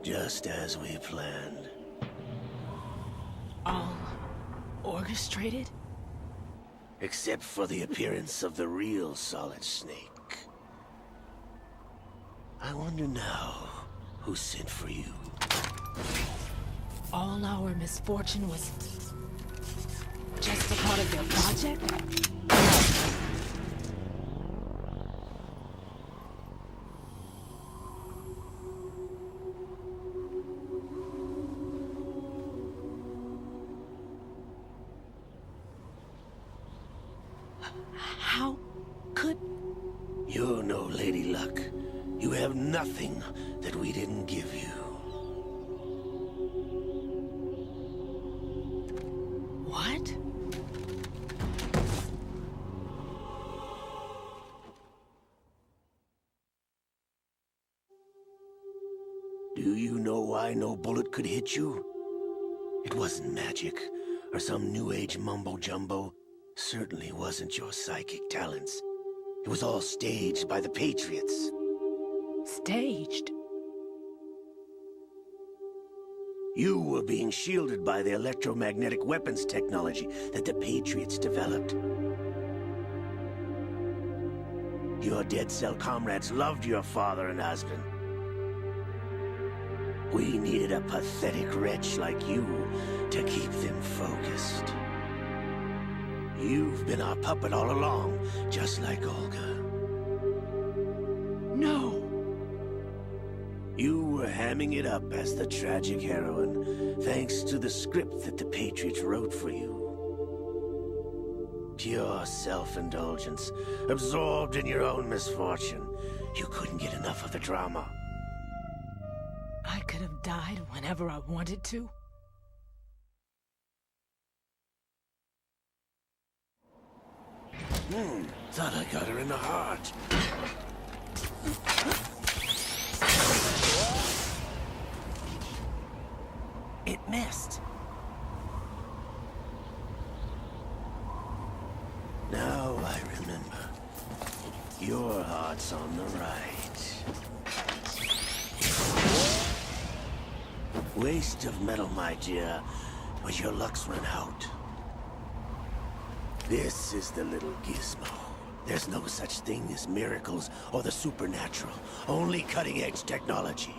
just as we planned. All orchestrated? Except for the appearance of the real Solid Snake. I wonder now who sent for you. All our misfortune was just a part of their project? How could... You're no Lady Luck. You have nothing that we didn't give you. What? Do you know why no bullet could hit you? It wasn't magic, or some new age mumbo-jumbo. Certainly wasn't your psychic talents. It was all staged by the Patriots. Staged? You were being shielded by the electromagnetic weapons technology that the Patriots developed. Your Dead Cell comrades loved your father and husband. We needed a pathetic wretch like you to keep them focused. You've been our puppet all along, just like Olga. No! You were hamming it up as the tragic heroine, thanks to the script that the Patriots wrote for you. Pure self-indulgence, absorbed in your own misfortune. You couldn't get enough of the drama. I could have died whenever I wanted to. Thought I got her in the heart. It missed. Now I remember. Your heart's on the right. Waste of metal, my dear, but your luck's run out. This is the little gizmo. There's no such thing as miracles or the supernatural. Only cutting-edge technology.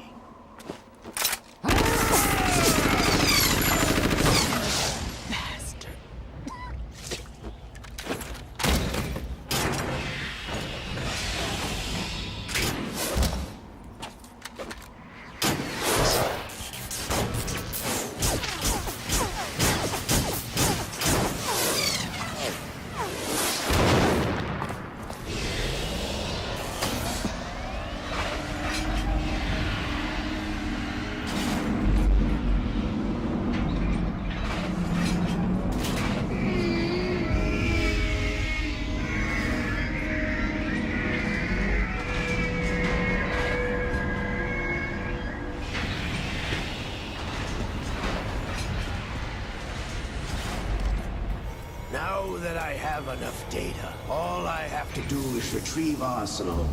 Now that I have enough data, all I have to do is retrieve Arsenal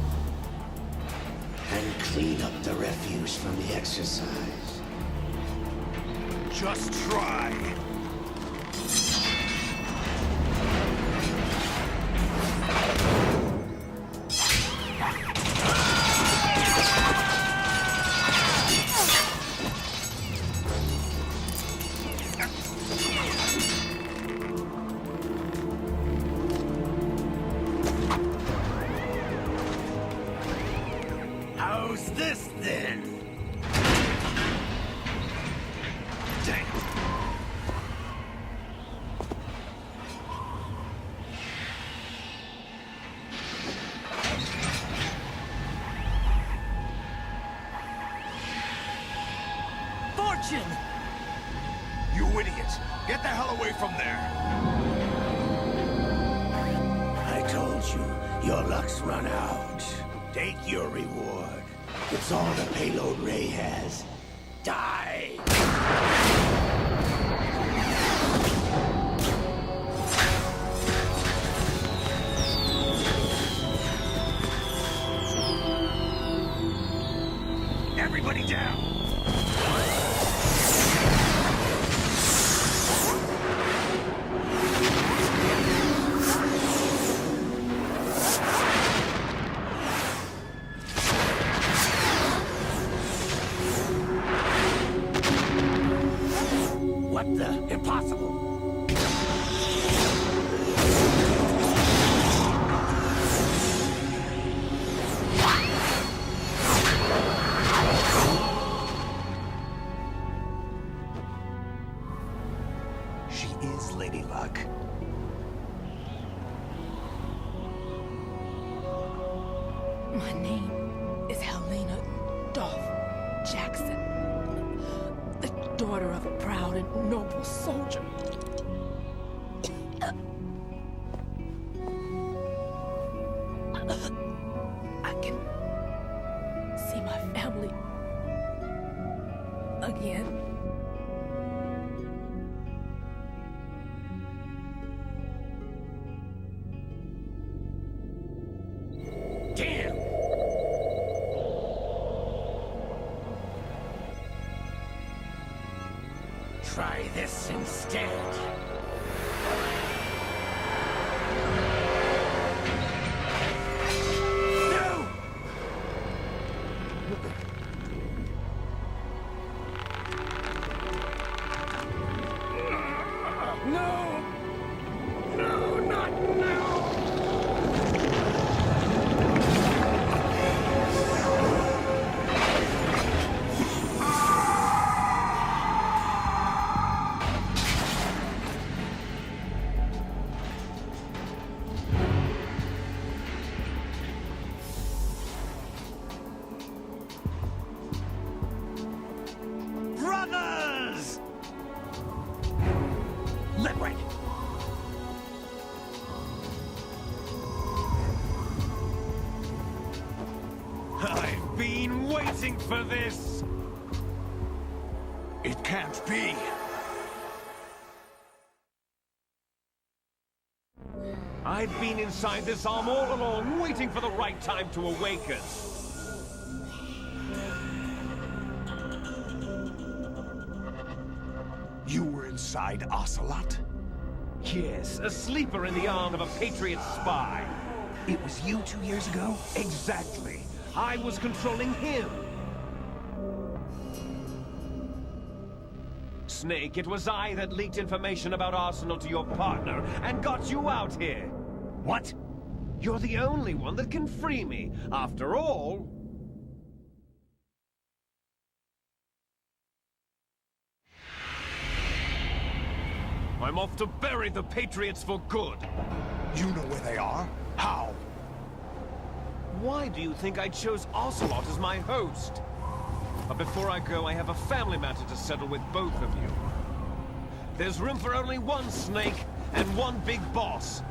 and clean up the refuse from the exercise. Just try. How's this then? Dang it. Fortune! You idiots! Get the hell away from there! I told you, your luck's run out. Take your reward. It's all the payload Ray has. Die! Everybody down! What the? Impossible! She is Lady Luck. My name is Helena Dolph Jackson, the daughter of a proud and noble soldier. I can see my family again. Damn! Try this instead. No! No! No, not now! waiting for this! It can't be. I've been inside this arm all along, waiting for the right time to awaken. You were inside Ocelot? Yes, a sleeper in the arm of a Patriot spy. It was you 2 years ago? Exactly. I was controlling him. Snake, it was I that leaked information about Arsenal to your partner and got you out here. What? You're the only one that can free me. After all... I'm off to bury the Patriots for good. You know where they are? How? Why do you think I chose Ocelot as my host? But before I go, I have a family matter to settle with both of you. There's room for only one Snake and one big boss.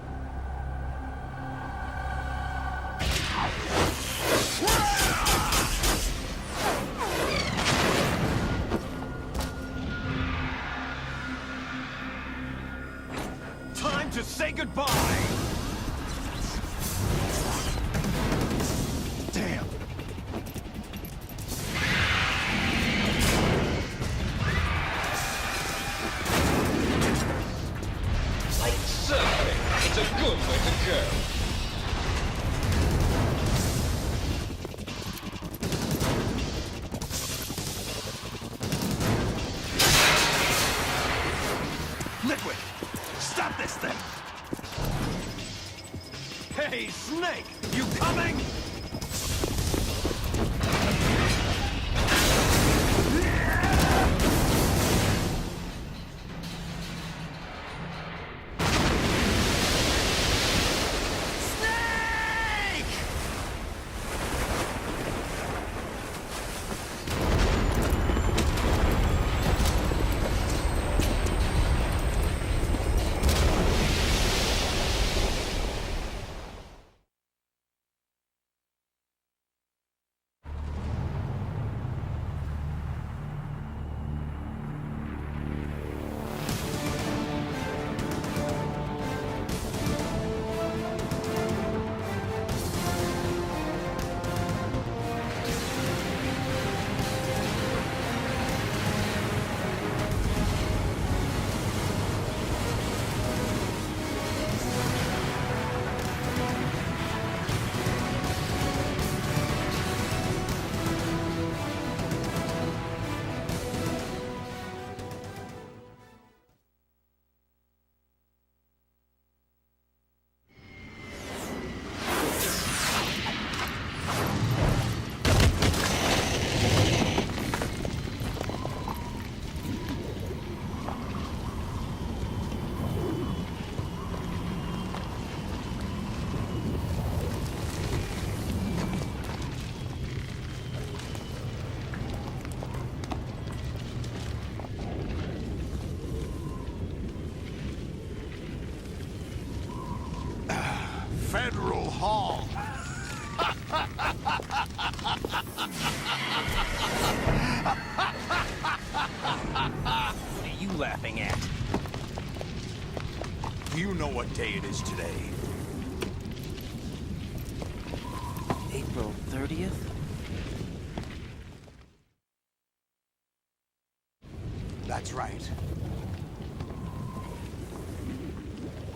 Time to say goodbye! Damn! Like surfing, it's a good way to go. Liquid! Stop this thing! Hey, Snake! You coming? Federal Hall. What are you laughing at? Do you know what day it is today? April 30th? That's right.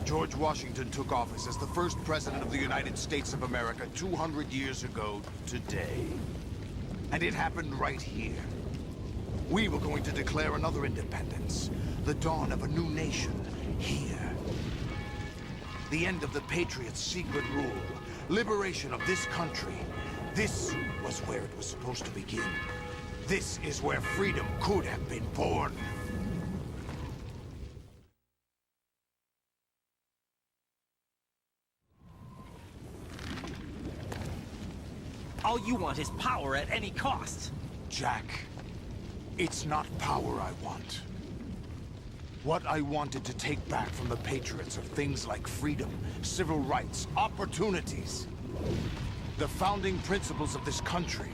George Washington took office as the first president of the United States of America 200 years ago today. And it happened right here. We were going to declare another independence. The dawn of a new nation here. The end of the Patriots' secret rule. Liberation of this country. This was where it was supposed to begin. This is where freedom could have been born. All you want is power at any cost. Jack, it's not power I want. What I wanted to take back from the Patriots are things like freedom, civil rights, opportunities. The founding principles of this country.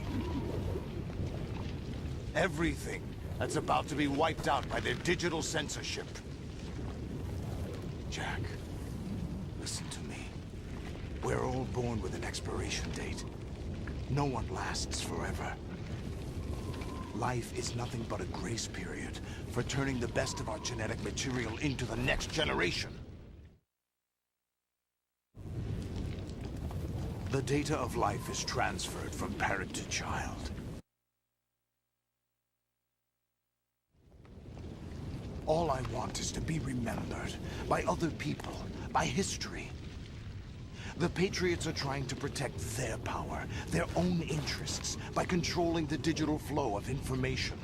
Everything that's about to be wiped out by their digital censorship. Jack, listen to me. We're all born with an expiration date. No one lasts forever. Life is nothing but a grace period for turning the best of our genetic material into the next generation. The data of life is transferred from parent to child. All I want is to be remembered by other people, by history. The Patriots are trying to protect their power, their own interests, by controlling the digital flow of information.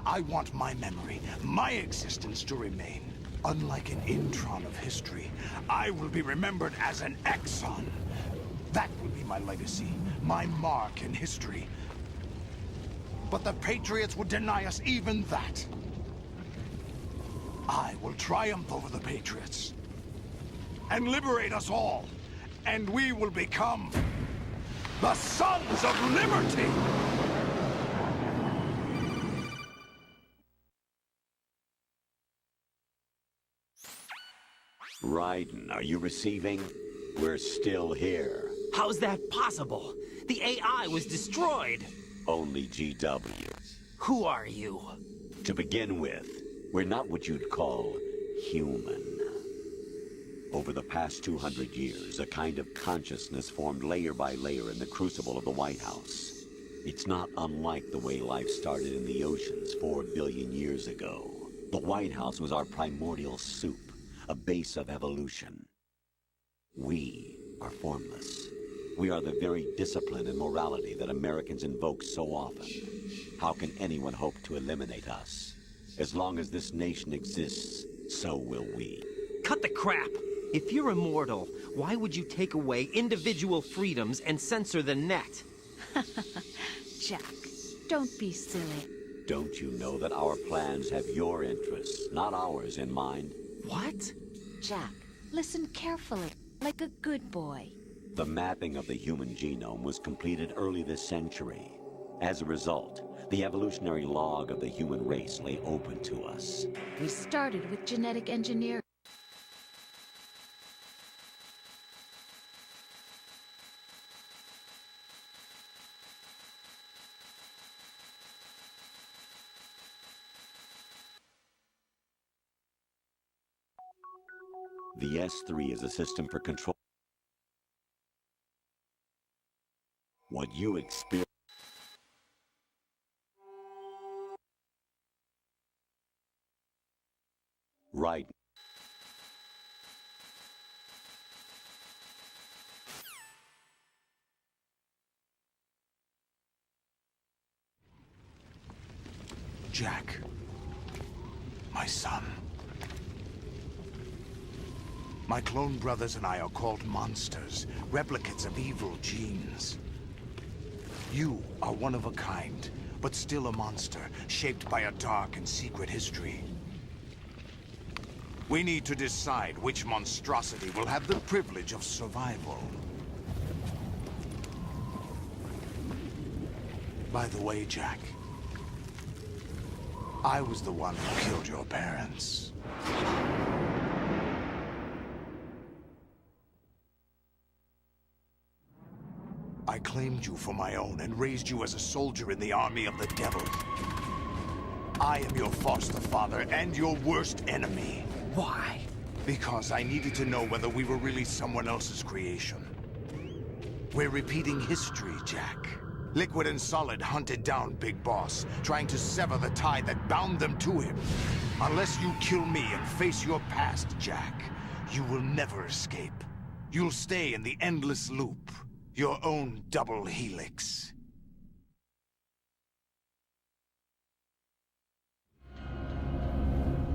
I want my memory, my existence to remain. Unlike an intron of history, I will be remembered as an exon. That will be my legacy, my mark in history. But the Patriots would deny us even that. I will triumph over the Patriots and liberate us all, and we will become the Sons of Liberty! Raiden, are you receiving? We're still here. How's that possible? The AI was destroyed. Only GW. Who are you? To begin with, we're not what you'd call human. Over the past 200 years, a kind of consciousness formed layer by layer in the crucible of the White House. It's not unlike the way life started in the oceans 4 billion years ago. The White House was our primordial soup, a base of evolution. We are formless. We are the very discipline and morality that Americans invoke so often. How can anyone hope to eliminate us? As long as this nation exists, so will we. Cut the crap! If you're immortal, why would you take away individual freedoms and censor the net? Jack, don't be silly. Don't you know that our plans have your interests, not ours, in mind? What? Jack, listen carefully, like a good boy. The mapping of the human genome was completed early this century. As a result, the evolutionary log of the human race lay open to us. We started with genetic engineering. The S3 is a system for control. What you experience. Right. Jack, my son. My clone brothers and I are called monsters, replicates of evil genes. You are one of a kind, but still a monster, shaped by a dark and secret history. We need to decide which monstrosity will have the privilege of survival. By the way, Jack, I was the one who killed your parents. I claimed you for my own and raised you as a soldier in the army of the devil. I am your foster father and your worst enemy. Why? Because I needed to know whether we were really someone else's creation. We're repeating history, Jack. Liquid and Solid hunted down Big Boss, trying to sever the tie that bound them to him. Unless you kill me and face your past, Jack, you will never escape. You'll stay in the endless loop. Your own double helix.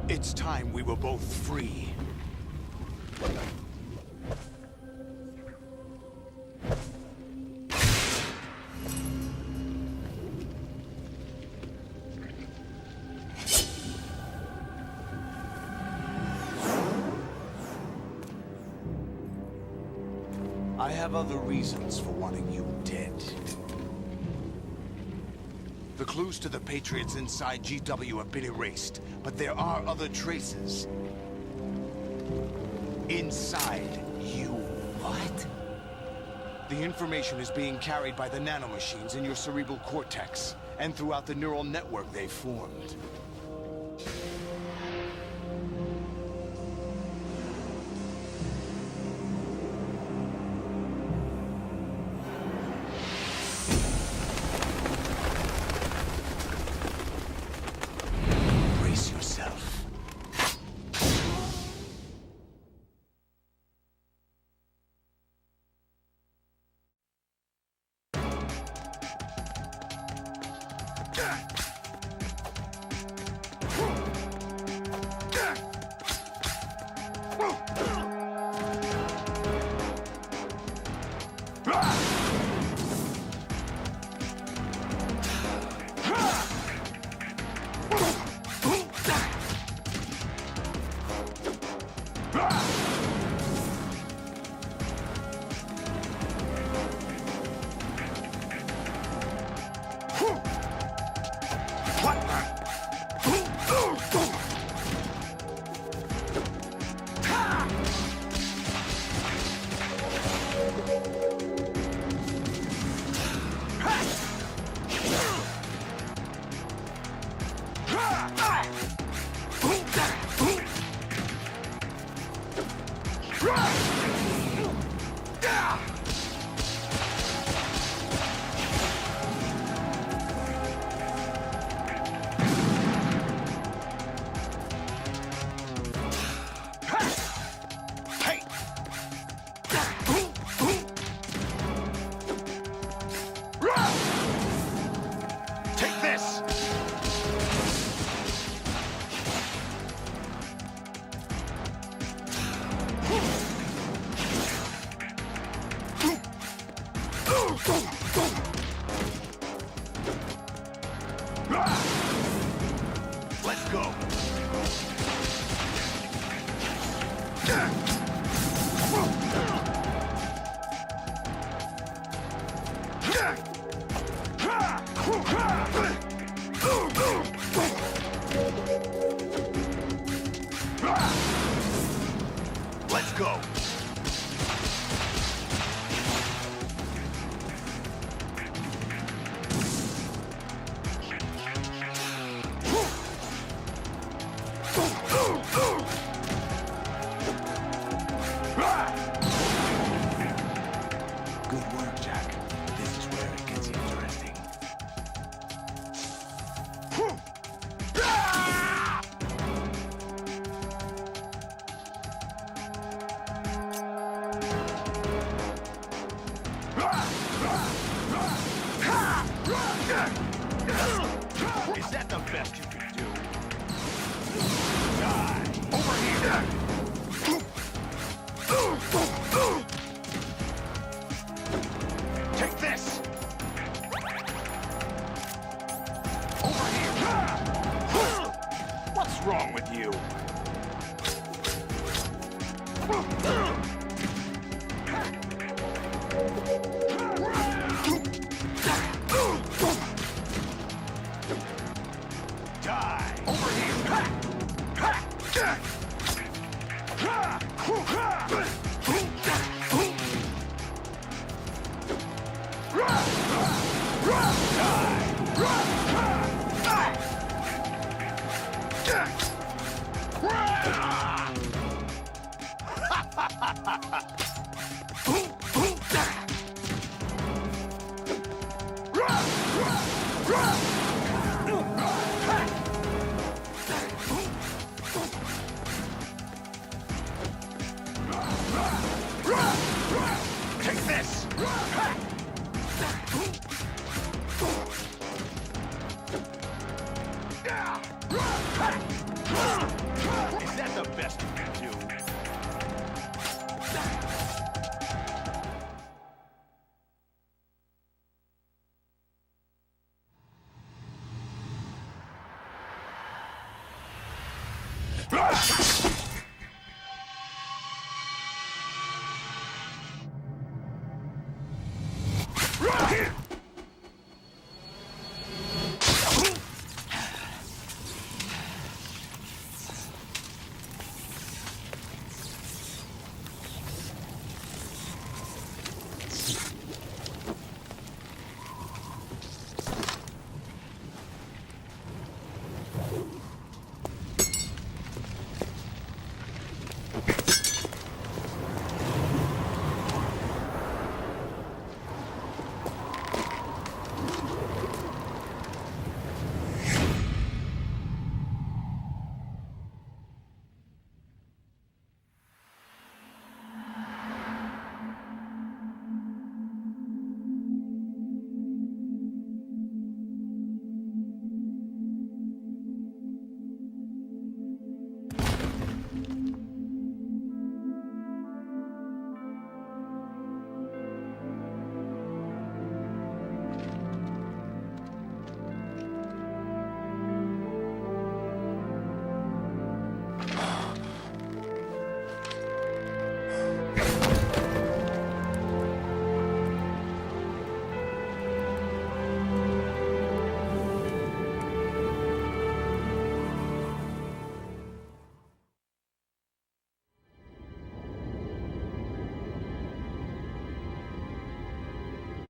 It's time we were both free. I have other reasons for wanting you dead. The clues to the Patriots inside GW have been erased, but there are other traces. Inside you. What? The information is being carried by the nanomachines in your cerebral cortex, and throughout the neural network they've formed. Brace yourself. Let's go. Let's go. Good work, Jack. This is where it gets interesting. Is that the best you can do? Die! Over here! Take this! Over here! What's wrong with you? Die! Over here! Take this!